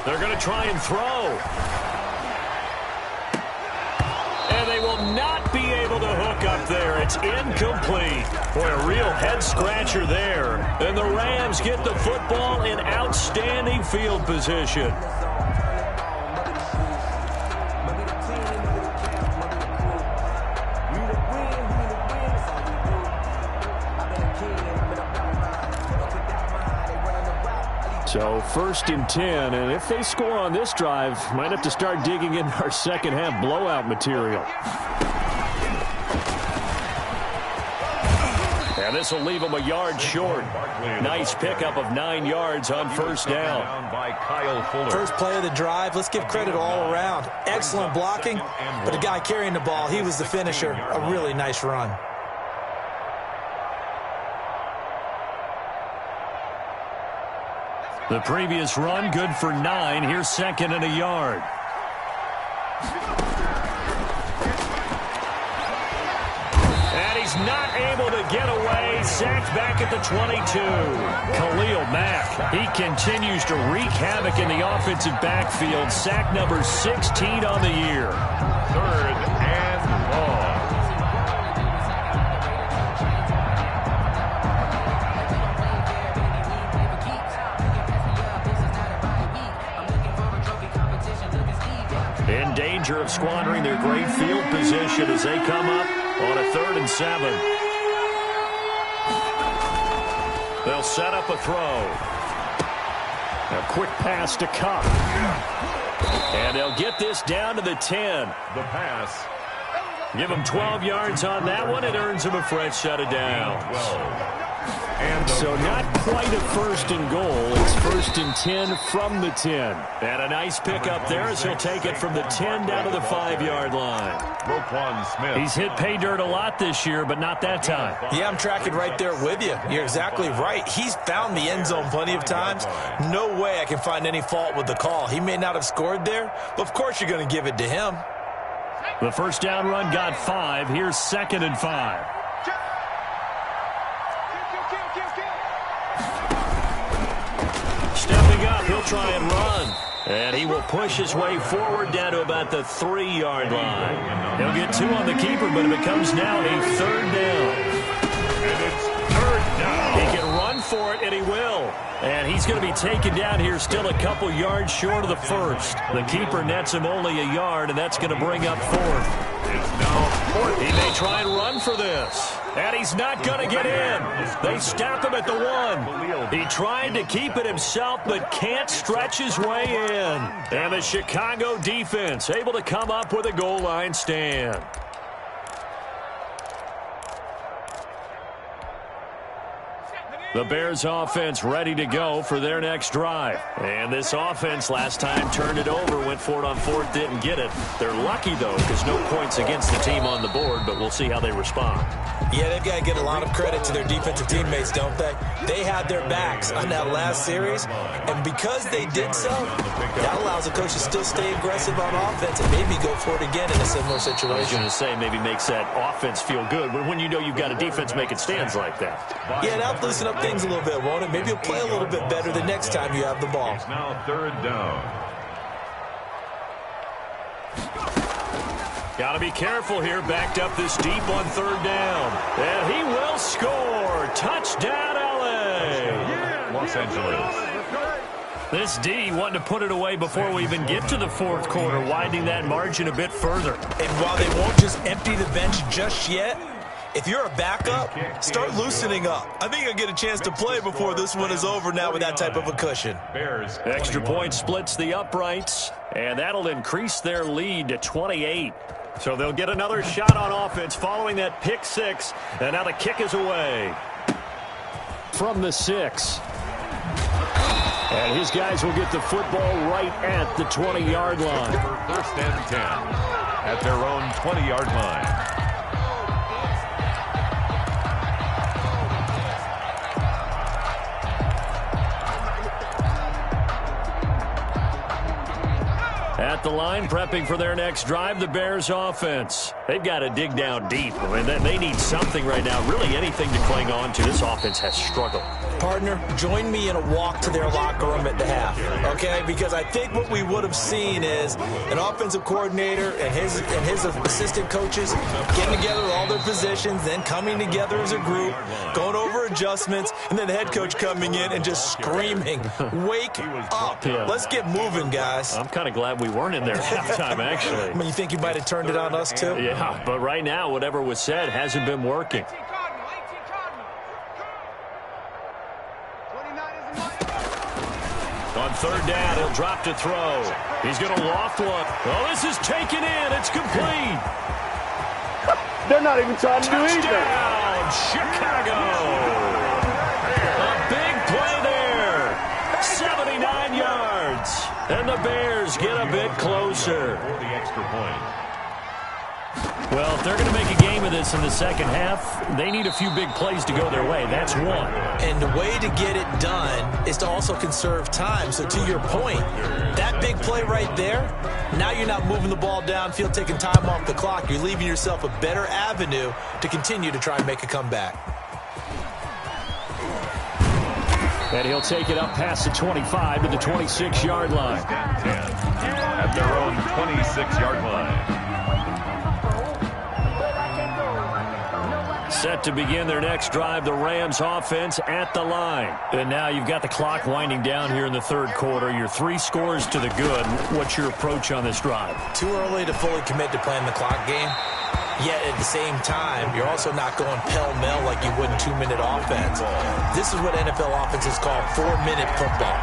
They're going to try and throw. And they will not be able to hook up there. It's incomplete. Boy, a real head-scratcher there. And the Rams get the football in outstanding field position. So 1st and 10, and if they score on this drive, might have to start digging in our second half blowout material. And this will leave them a yard short. Nice pickup of 9 yards on 1st down. First play of the drive, let's give credit all around. Excellent blocking, but the guy carrying the ball, he was the finisher. A really nice run. The previous run, good for 9. Here's 2nd and a yard. And he's not able to get away. Sacked back at the 22. Khalil Mack, he continues to wreak havoc in the offensive backfield. Sack number 16 on the year. 3rd and long. In danger of squandering their great field position as they come up on a 3rd and 7. They'll set up a throw. A quick pass to Cup. And they'll get this down to the 10. The pass. Give them 12 yards on that one. It earns them a fresh set of downs. So not quite a 1st and goal. It's 1st and 10 from the 10. And a nice pickup there as he'll take it from the 10 down to the 5-yard line. He's hit pay dirt a lot this year, but not that time. Yeah, I'm tracking right there with you. You're exactly right. He's found the end zone plenty of times. No way I can find any fault with the call. He may not have scored there, but of course you're going to give it to him. The 1st down run got 5. Here's 2nd and 5. Stepping up, he'll try and run. And he will push his way forward down to about the 3-yard line. He'll get 2 on the keeper, but it becomes now a 3rd down. And it's 3rd down. He can run for it, and he will. And he's going to be taken down here still a couple yards short of the 1st. The keeper nets him only a yard, and that's going to bring up 4th. It's now 4th. He may try and run for this. And he's not going to get in. They stop him at the 1. He tried to keep it himself, but can't stretch his way in. And the Chicago defense able to come up with a goal line stand. The Bears offense ready to go for their next drive. And this offense last time turned it over, went for it on 4th, didn't get it. They're lucky, though, because no points against the team on the board, but we'll see how they respond. Yeah, they've got to get a lot of credit to their defensive teammates, don't they? They had their backs on that last series, and because they did so, that allows the coach to still stay aggressive on offense and maybe go for it again in a similar situation. I was going to say maybe makes that offense feel good when you know you've got a defense making stands like that. Yeah, that'll loosen up things a little bit, won't it? Maybe you'll play a little bit better the next time you have the ball. It's now third down. Got to be careful here, backed up this deep on third down. And he will score. Touchdown, LA. Los Angeles. This D wanting to put it away before we even get to the fourth quarter, widening that margin a bit further. And while they won't just empty the bench just yet, if you're a backup, start loosening up. I think you'll get a chance to play before this one is over now with that type of a cushion. Extra point splits the uprights, and that'll increase their lead to 28. So they'll get another shot on offense following that pick six, and now the kick is away from the 6. And his guys will get the football right at the 20-yard line. First and 10 at their own 20-yard line. At the line, prepping for their next drive, the Bears offense. They've got to dig down deep. I mean, they need something right now, really anything to cling on to. This offense has struggled. Partner, join me in a walk to their locker room at the half, okay? Because I think what we would have seen is an offensive coordinator and his assistant coaches getting together with all their positions, then coming together as a group, going over adjustments, and then the head coach coming in and just screaming, wake up. Yeah. Let's get moving, guys. I'm kind of glad we weren't in there at halftime, actually. I mean, you think you might have turned it on us, too? Yeah, but right now, whatever was said hasn't been working. On third down, he'll drop to throw. He's going to loft one. Oh, this is taken in. It's complete. They're not even trying to do anything. Touchdown, Chicago. A big play there. 79 yards. And the Bears get a bit closer. The extra point. Well, if they're going to make a game of this in the second half, they need a few big plays to go their way. That's one. And the way to get it done is to also conserve time. So to your point, that big play right there, now you're not moving the ball downfield, taking time off the clock. You're leaving yourself a better avenue to continue to try and make a comeback. And he'll take it up past the 25 to the 26-yard line. At their own 26-yard line. Set to begin their next drive, the Rams offense at the line. And now you've got the clock winding down here in the third quarter. Your 3 scores to the good. What's your approach on this drive? Too early to fully commit to playing the clock game. Yet at the same time, you're also not going pell-mell like you would in 2-minute offense. This is what NFL offenses call 4-minute football.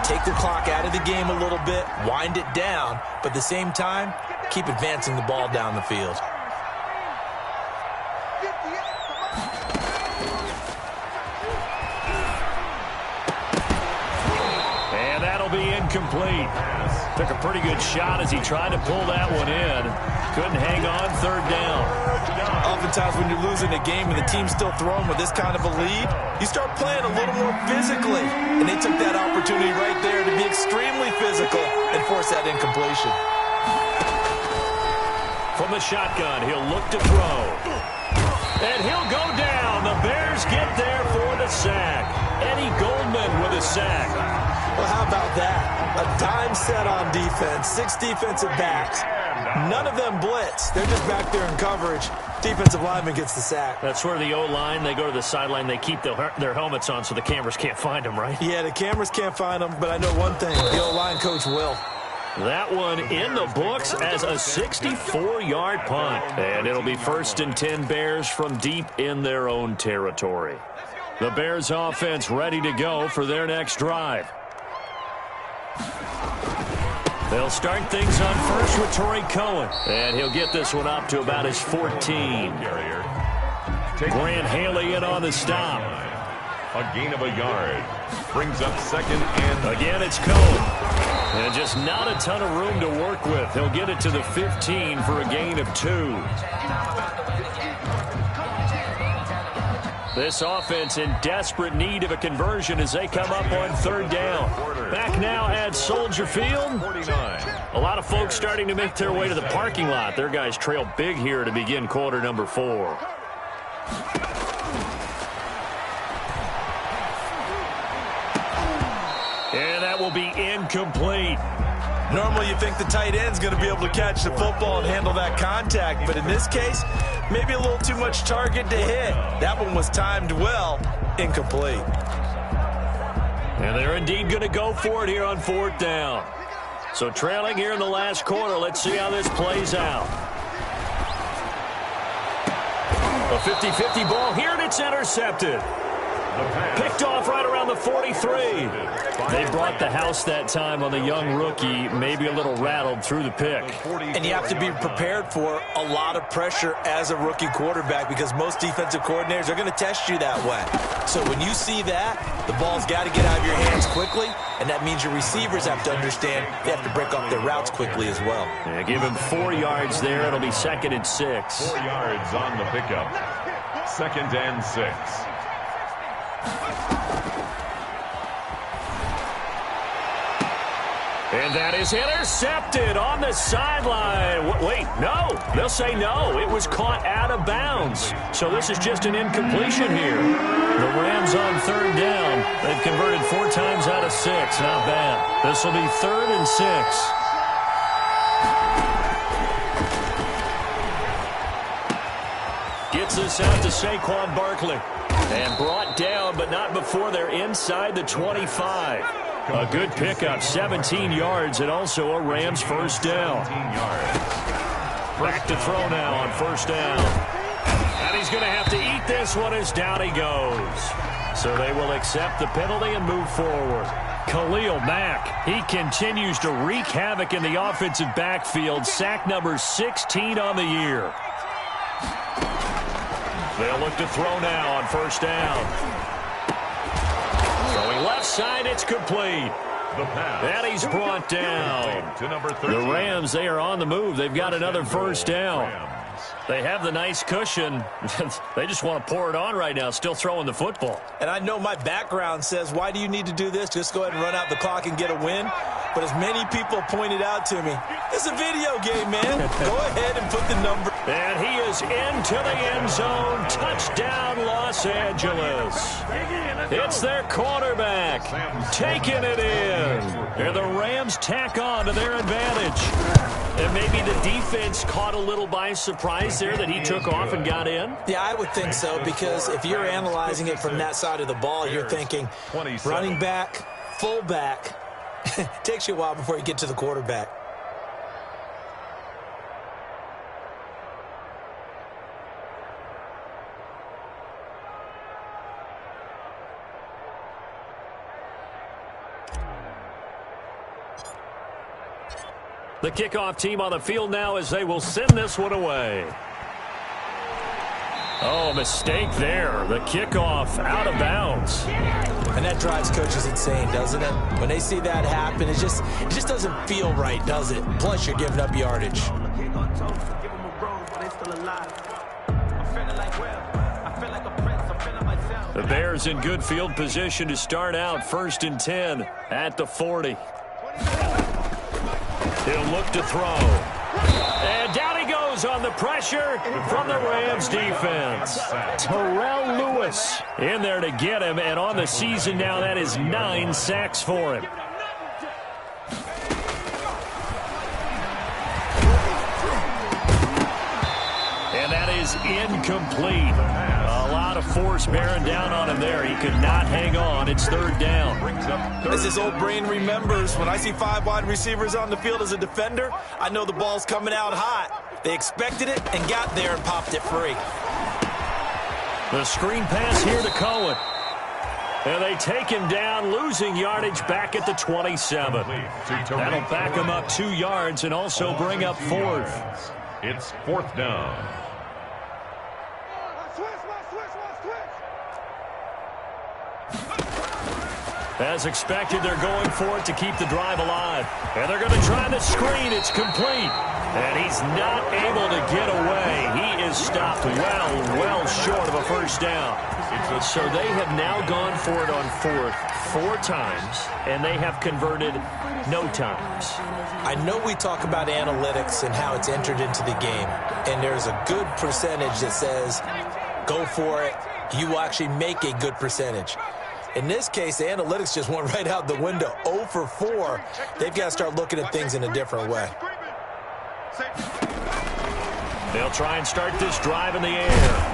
Take the clock out of the game a little bit, wind it down, but at the same time, keep advancing the ball down the field. And that'll be incomplete. Took a pretty good shot as he tried to pull that one in. Couldn't hang on, third down. Oftentimes when you're losing a game and the team's still throwing with this kind of a lead, you start playing a little more physically. And they took that opportunity right there to be extremely physical and force that incompletion. From the shotgun, he'll look to throw. And he'll go down. The Bears get there for the sack. Eddie Goldman with a sack. Well, how about that? A dime set on defense, 6 defensive backs. None of them blitz. They're just back there in coverage. Defensive lineman gets the sack. That's where the O-line, they go to the sideline, they keep their helmets on so the cameras can't find them, right? Yeah, the cameras can't find them, but I know one thing. The O-line coach will. That one in the books as a 64-yard punt. And it'll be 1st and 10 Bears from deep in their own territory. The Bears offense ready to go for their next drive. They'll start things on first with Torrey Cohen. And he'll get this one up to about his 14. Grant Haley in on the stop. A gain of a yard. Brings up 2nd and... Again, it's Cohen. And just not a ton of room to work with. He'll get it to the 15 for a gain of 2. This offense in desperate need of a conversion as they come up on third down. Back now at Soldier Field. A lot of folks starting to make their way to the parking lot. Their guys trail big here to begin quarter number 4. incomplete. Normally you think the tight end's going to be able to catch the football and handle that contact, but in this case, maybe a little too much target to hit. That one was timed well, incomplete. And they're indeed going to go for it here on 4th down. So trailing here in the last quarter, let's see how this plays out. A 50-50 ball here, and it's intercepted. Picked off right around the 43. They brought the house that time on the young rookie, maybe a little rattled through the pick. And you have to be prepared for a lot of pressure as a rookie quarterback because most defensive coordinators are going to test you that way. So when you see that, the ball's got to get out of your hands quickly, and that means your receivers have to understand they have to break off their routes quickly as well. Yeah, give him 4 yards there. It'll be 2nd and 6. 4 yards on the pickup. 2nd and 6. And that is intercepted on the sideline. Wait, no. They'll say no. It was caught out of bounds. So this is just an incompletion here. The Rams on 3rd down. They've converted 4 times out of 6. Not bad. This will be 3rd and 6. Gets this out to Saquon Barkley. And brought down, but not before they're inside the 25. A good pickup, 17 yards, and also a Rams 1st down. Back to throw now on 1st down. And he's going to have to eat this one as down he goes. So they will accept the penalty and move forward. Khalil Mack, he continues to wreak havoc in the offensive backfield. Sack number 16 on the year. They'll look to throw now on 1st down. Throwing left side, it's complete. And he's brought down. The Rams, they are on the move. They've got another 1st down. They have the nice cushion. They just want to pour it on right now, still throwing the football. And I know my background says, why do you need to do this? Just go ahead and run out the clock and get a win. But as many people pointed out to me, it's a video game, man. Go ahead and put the number. And he is into the end zone. Touchdown, Los Angeles. It's their quarterback taking it in. And the Rams tack on to their advantage. And maybe the defense caught a little by surprise there that he took off and got in? Yeah, I would think so, because if you're analyzing it from that side of the ball, you're thinking running back, fullback. It takes you a while before you get to the quarterback. The kickoff team on the field now as they will send this one away. Oh, mistake there. The kickoff out of bounds. And that drives coaches insane, doesn't it? When they see that happen, it just doesn't feel right, does it? Plus, you're giving up yardage. The Bears in good field position to start out 1st and 10 at the 40. He'll look to throw. And down he goes on the pressure from the Rams defense. Terrell Lewis in there to get him, and on the season now, that is 9 sacks for him. And that is incomplete. A lot of force bearing down on him there. He could not hang on. It's 3rd down. As his old brain remembers, when I see 5 wide receivers on the field as a defender, I know the ball's coming out hot. They expected it and got there and popped it free. The screen pass here to Cohen. And they take him down, losing yardage back at the 27. That'll back him up 2 yards and also bring up 4th. It's 4th down. As expected, they're going for it to keep the drive alive. And they're going to try the screen. It's complete. And he's not able to get away. He is stopped well short of a 1st down. So they have now gone for it on 4th 4 times, and they have converted no times. I know we talk about analytics and how it's entered into the game, and there's a good percentage that says go for it. You will actually make a good percentage. In this case, the analytics just went right out the window. 0 for 4. They've got to start looking at things in a different way. They'll try and start this drive in the air.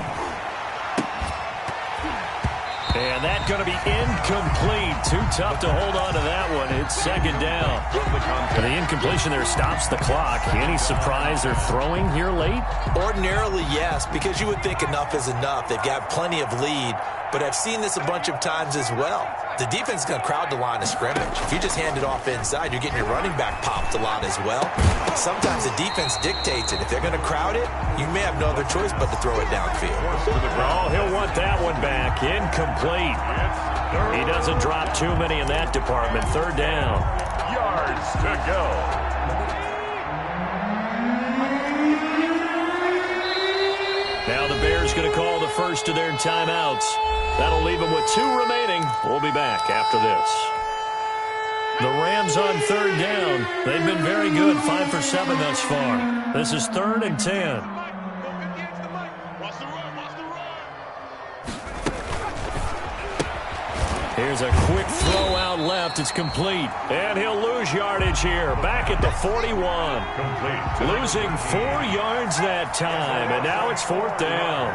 And that's going to be incomplete. Too tough to hold on to that one. It's second down. And the incompletion there stops the clock. Any surprise they're throwing here late? Ordinarily, yes, because you would think enough is enough. They've got plenty of lead, but I've seen this a bunch of times as well. The defense is going to crowd the line of scrimmage. If you just hand it off inside, you're getting your running back popped a lot as well. Sometimes the defense dictates it. If they're going to crowd it, you may have no other choice but to throw it downfield. Oh, he'll want that one back. Incomplete. He doesn't drop too many in that department. Third down. Yards to go. Now the Bears going to call the first of their timeouts. That'll leave them with 2 remaining. We'll be back after this. The Rams on third down. They've been very good, 5 for 7 thus far. This is 3rd and 10. Here's a quick throw out left. It's complete. And he'll lose yardage here. Back at the 41. Complete. Losing 4 yards that time. And now it's 4th down.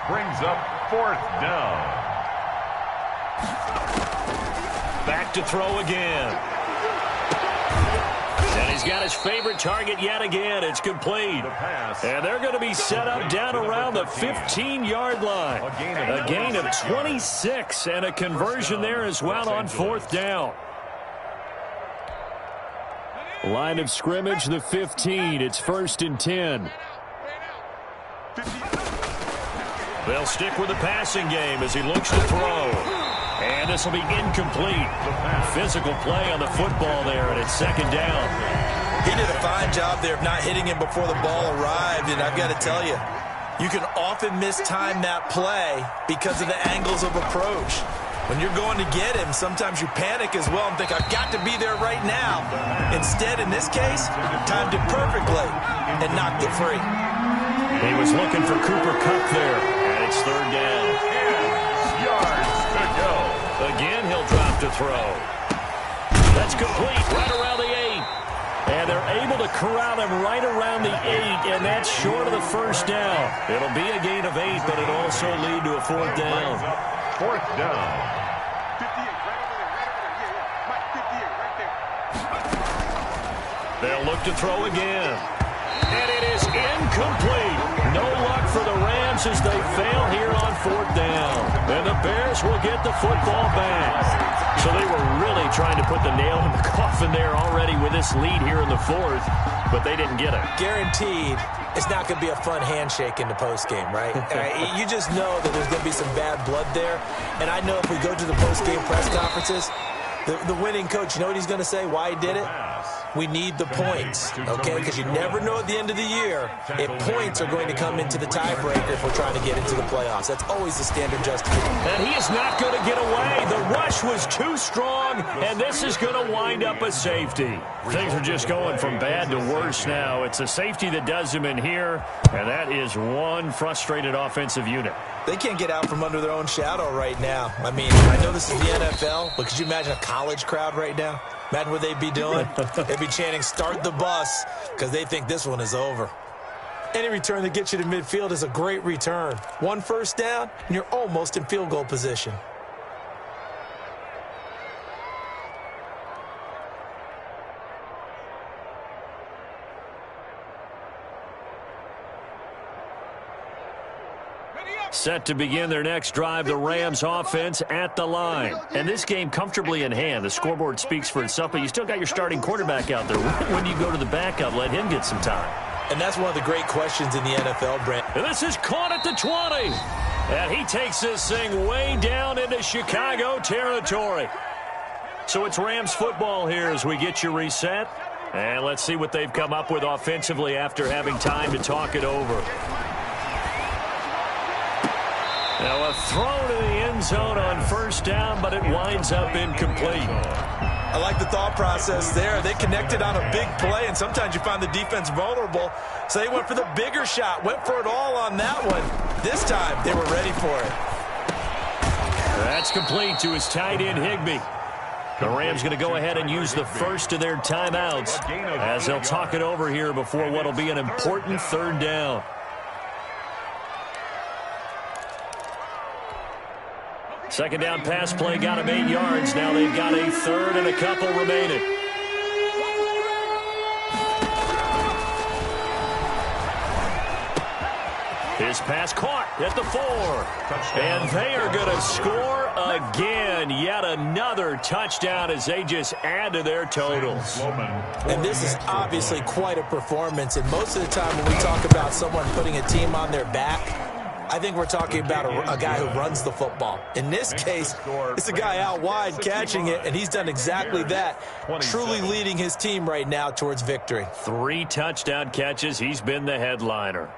Brings up 4th down. Back to throw again. And he's got his favorite target yet again. It's complete. And they're going to be set up down around the 15-yard line. A gain of 26 and a conversion there as well on 4th down. Line of scrimmage, the 15. It's 1st and 10. They'll stick with the passing game as he looks to throw. And this will be incomplete. Physical play on the football there, and it's 2nd down. He did a fine job there of not hitting him before the ball arrived, and I've got to tell you, you can often mistime that play because of the angles of approach. When you're going to get him, sometimes you panic as well and think, I've got to be there right now. Instead, in this case, timed it perfectly and knocked it free. He was looking for Cooper Kupp there, and it's 3rd down. Yards to go. Again, he'll drop to throw. That's complete, right around the 8. And they're able to corral him right around the 8, and that's short of the 1st down. It'll be a gain of 8, but it'll also lead to a 4th down. 4th down. They'll look to throw again. And it is incomplete. No luck for the Rams as they fail here on 4th down. And the Bears will get the football back. So they were really trying to put the nail in the coffin there already with this lead here in the 4th, but they didn't get it. Guaranteed it's not going to be a fun handshake in the postgame, right? You just know that there's going to be some bad blood there. And I know if we go to the postgame press conferences, the winning coach, you know what he's going to say, why he did it? We need the points, okay? Because you never know at the end of the year if points are going to come into the tiebreaker if we're trying to get into the playoffs. That's always the standard justification. And he is not going to get away. The rush was too strong, and this is going to wind up a safety. Things are just going from bad to worse now. It's a safety that does him in here, and that is one frustrated offensive unit. They can't get out from under their own shadow right now. I mean, I know this is the NFL, but could you imagine a college crowd right now? Imagine what they'd be doing. They'd be chanting, start the bus, because they think this one is over. Any return that gets you to midfield is a great return. 1 first down, and you're almost in field goal position. Set to begin their next drive, the Rams offense at the line. And this game comfortably in hand. The scoreboard speaks for itself, but you still got your starting quarterback out there. When you go to the backup, let him get some time. And that's one of the great questions in the NFL, Brent. And this is caught at the 20. And he takes this thing way down into Chicago territory. So it's Rams football here as we get you reset. And let's see what they've come up with offensively after having time to talk it over. Now a throw to the end zone on first down, but it winds up incomplete. I like the thought process there. They connected on a big play, and sometimes you find the defense vulnerable. So they went for the bigger shot, went for it all on that one. This time, they were ready for it. That's complete to his tight end, Higbee. The Rams going to go ahead and use the first of their timeouts as they'll talk it over here before what will be an important third down. Second down pass play got him 8 yards. Now they've got a third and a couple remaining. His pass caught at the 4. And they are going to score again. Yet another touchdown as they just add to their totals. And this is obviously quite a performance. And most of the time when we talk about someone putting a team on their back, I think we're talking about a guy who runs the football. In this case, it's a guy out wide catching it, and he's done exactly that, truly leading his team right now towards victory. 3 touchdown catches. He's been the headliner.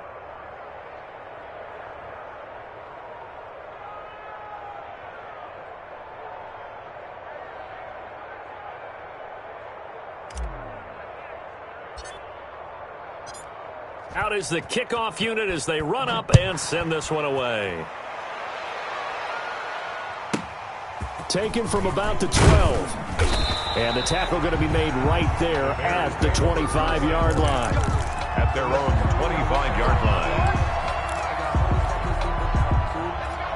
Out is the kickoff unit as they run up and send this one away. Taken from about the 12. And the tackle going to be made right there at the 25-yard line. At their own 25-yard line.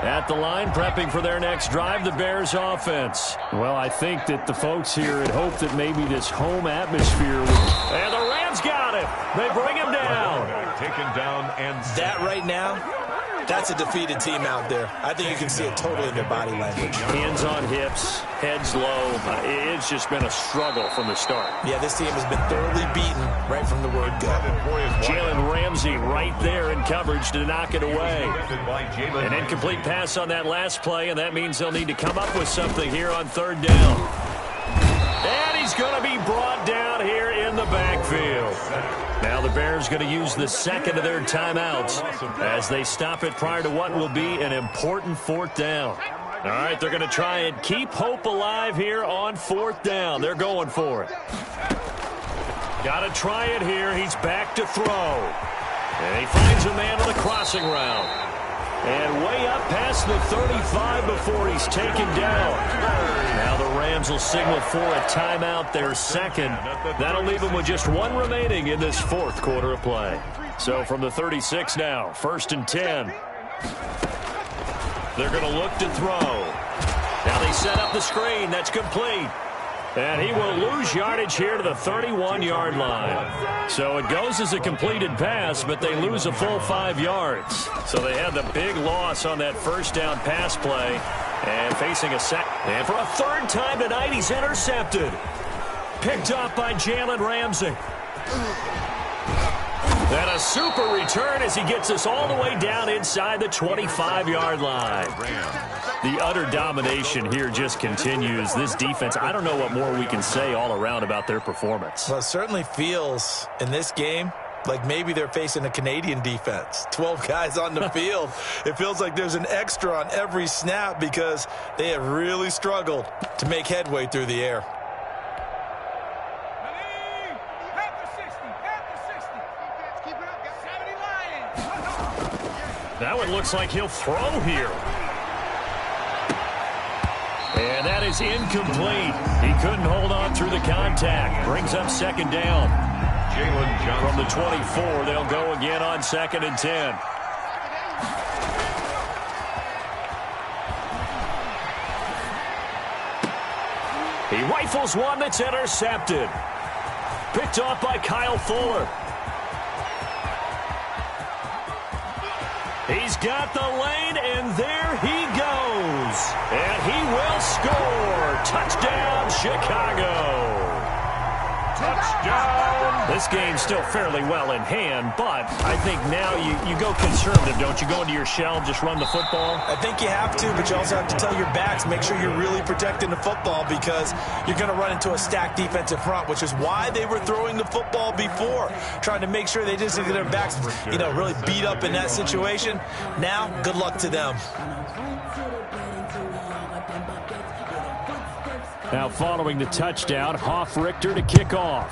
At the line, prepping for their next drive, the Bears offense. Well, I think that the folks here had hoped that maybe this home atmosphere would... And the Rams got him. They bring him down. Taken down and... That right now, that's a defeated team out there. I think you can see it totally in their body language. Hands on hips, heads low. It's just been a struggle from the start. Yeah, this team has been thoroughly beaten right from the word go. Jalen Ramsey right there in coverage to knock it away. An incomplete pass on that last play, and that means they'll need to come up with something here on third down. And he's going to be brought down here in the backfield. Now the Bears going to use the second of their timeouts as they stop it prior to what will be an important fourth down. All right, they're going to try and keep hope alive here on fourth down. They're going for it. Got to try it here. He's back to throw. And he finds a man on the crossing route. And way up past the 35 before he's taken down. Now the Rams will signal for a timeout, their second. That'll leave them with just 1 remaining in this fourth quarter of play. So from the 36 now, 1st and 10. They're going to look to throw. Now they set up the screen. That's complete. And he will lose yardage here to the 31-yard line. So it goes as a completed pass, but they lose a full 5 yards. So they had the big loss on that first down pass play. And facing a sack. And for a third time tonight, he's intercepted. Picked up by Jalen Ramsey. And a super return as he gets us all the way down inside the 25-yard line. The utter domination here just continues. This defense, I don't know what more we can say all around about their performance. Well, it certainly feels in this game like maybe they're facing a Canadian defense. 12 guys on the field. It feels like there's an extra on every snap because they have really struggled to make headway through the air. That one looks like he'll throw here. And that is incomplete. He couldn't hold on through the contact. Brings up second down. From the 24, they'll go again on 2nd and 10. He rifles one that's intercepted. Picked off by Kyle Fuller. He's got the lane, and there he goes. And he will score. Touchdown, Chicago. Touchdown. This game's still fairly well in hand, but I think now you go conservative, don't you? Go into your shell, just run the football? I think you have to, but you also have to tell your backs, make sure you're really protecting the football because you're going to run into a stacked defensive front, which is why they were throwing the football before, trying to make sure they just get their backs, really beat up in that situation. Now, good luck to them. Now following the touchdown, Hoff-Richter to kick off.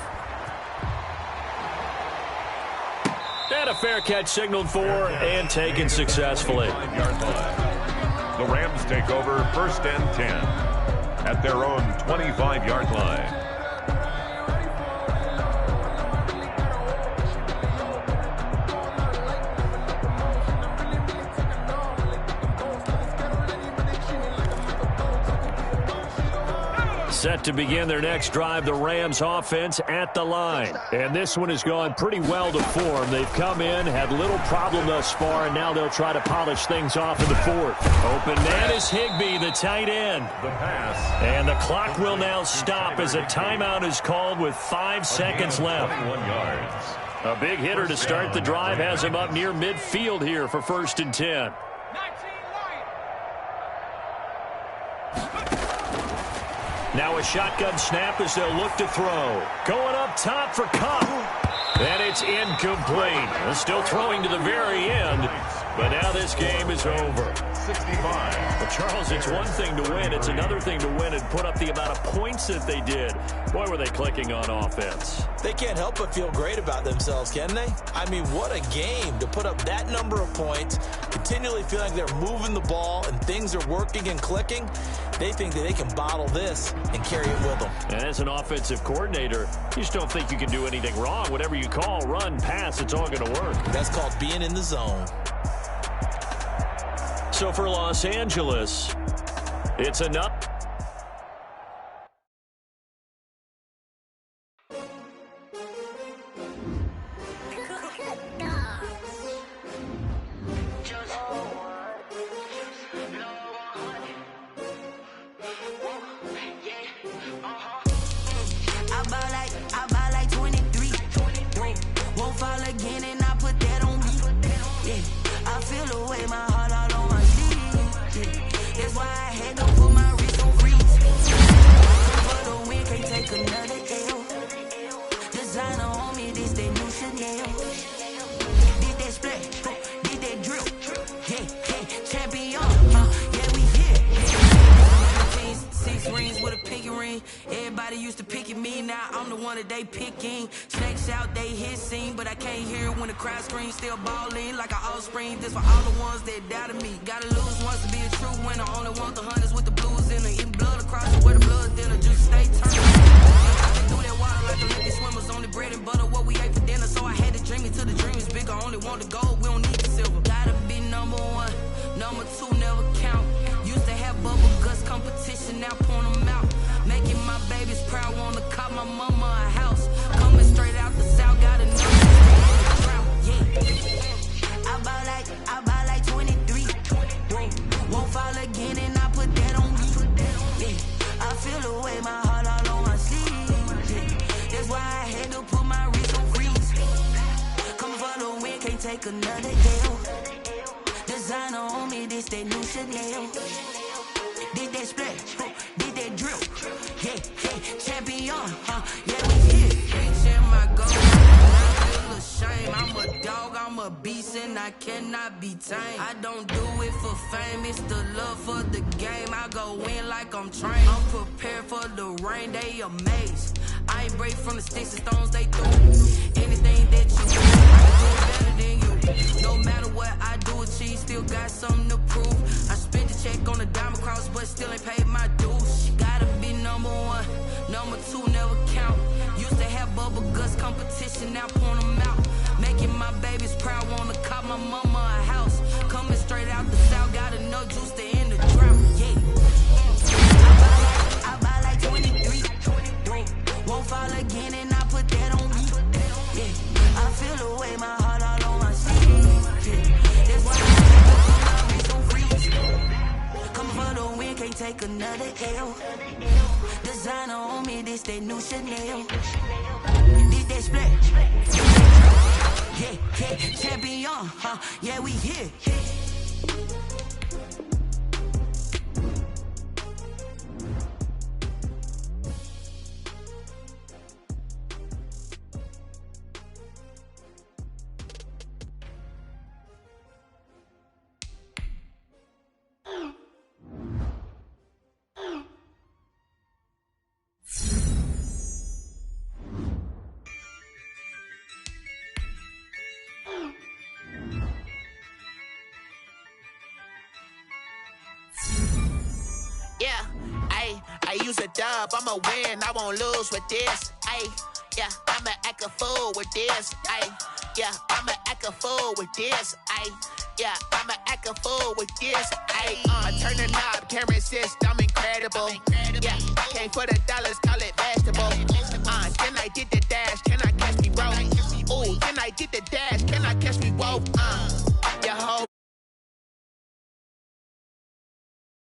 And a fair catch signaled for and taken successfully. The Rams take over 1st and 10 at their own 25-yard line. Set to begin their next drive, the Rams offense at the line. And this one has gone pretty well to form. They've come in, had little problem thus far, and now they'll try to polish things off in the 4th. Open man is Higbee, the tight end. The pass. And the clock will now stop as a timeout is called with 5 seconds left. 21 yards. A big hitter to start the drive has him up near midfield here for 1st and 10. Now a shotgun snap as they'll look to throw. Going up top for Cup. And it's incomplete. Still throwing to the very end. But now this game is over. 65. Well, Charles, it's one thing to win. It's another thing to win and put up the amount of points that they did. Boy, were they clicking on offense. They can't help but feel great about themselves, can they? I mean, what a game to put up that number of points, continually feeling like they're moving the ball and things are working and clicking. They think that they can bottle this and carry it with them. And as an offensive coordinator, you just don't think you can do anything wrong. Whatever you call, run, pass, it's all going to work. That's called being in the zone. So for Los Angeles, it's enough. I buy like 23. Won't fall again and I put that on me. Yeah, I feel the way my heart all on my sleeve. Yeah, that's why I had to put my wrist on freeze. For the win, can't take another L. Designer on me, this that new Chanel. Did that split, did that drill. Yeah, champion, yeah, we here. 6 rings with a pinky ring. Everybody used to pick at me, now I'm the one that they picking. Snakes out, they hissing, but I can't hear it when the crowd screams. Still balling like an offspring. This for all the ones that doubted me. Gotta lose once to be a true winner. Only want the hunters with the blues in it. Eating blood across it where the blood thinner. Just stay turned. I've been through that water like Olympic swimmers. Only bread and butter, what we ate for dinner. So I had to dream it till the dream is bigger. Only want the gold, we don't need the silver. Gotta be number 1, number 2 never count. Used to have bubble guts competition, now point them out. Making my babies proud, wanna cop my mama a house. Coming straight out the south, gotta know yeah. I buy like 23. Won't fall again and I put that on me. Yeah, I feel the way my heart all on my sleeve. Yeah, that's why I had to put my wrist on freeze. Coming for the win, can't take another L. Designer on me, this that new Chanel. Did that split, did that drill. Yeah, champion, yeah, we here. Reaching my goal, I feel ashamed. I'm a dog, I'm a beast, and I cannot be tamed. I don't do it for fame, it's the love for the game. I go in like I'm trained. I'm prepared for the rain, they amazed. I ain't break from the sticks and stones they threw. Anything that you do, I can do it better than you. No matter what I do, achieve, still got something to prove. I spent the check on the diamond cross, but still ain't paid my dues. Gotta be number 1, number 2 never count. Used to have bubble guts competition, now point them out. Making my babies proud, wanna cop my mama a house. Coming straight out the south, gotta know juice to end the drought. Yeah, I buy like 23. Won't fall again and I put that on me. Yeah, I feel the way my heart all on my sleeve. Yeah, that's why I had to put my wrist on freeze. Coming for the win, can't take another L. Designer on me, this that new Chanel. Did that split? Yeah, champion, yeah, we here. I use a dub, I'ma win, I won't lose with this. Ay, yeah, I'ma act a fool with this. Ay, yeah, I'ma act a fool with this. Ay, yeah, I'ma act a fool with this. Ay, I turn the knob, can't resist, I'm incredible. Yeah, came for the dollars, call it vegetable. Then I did the dash.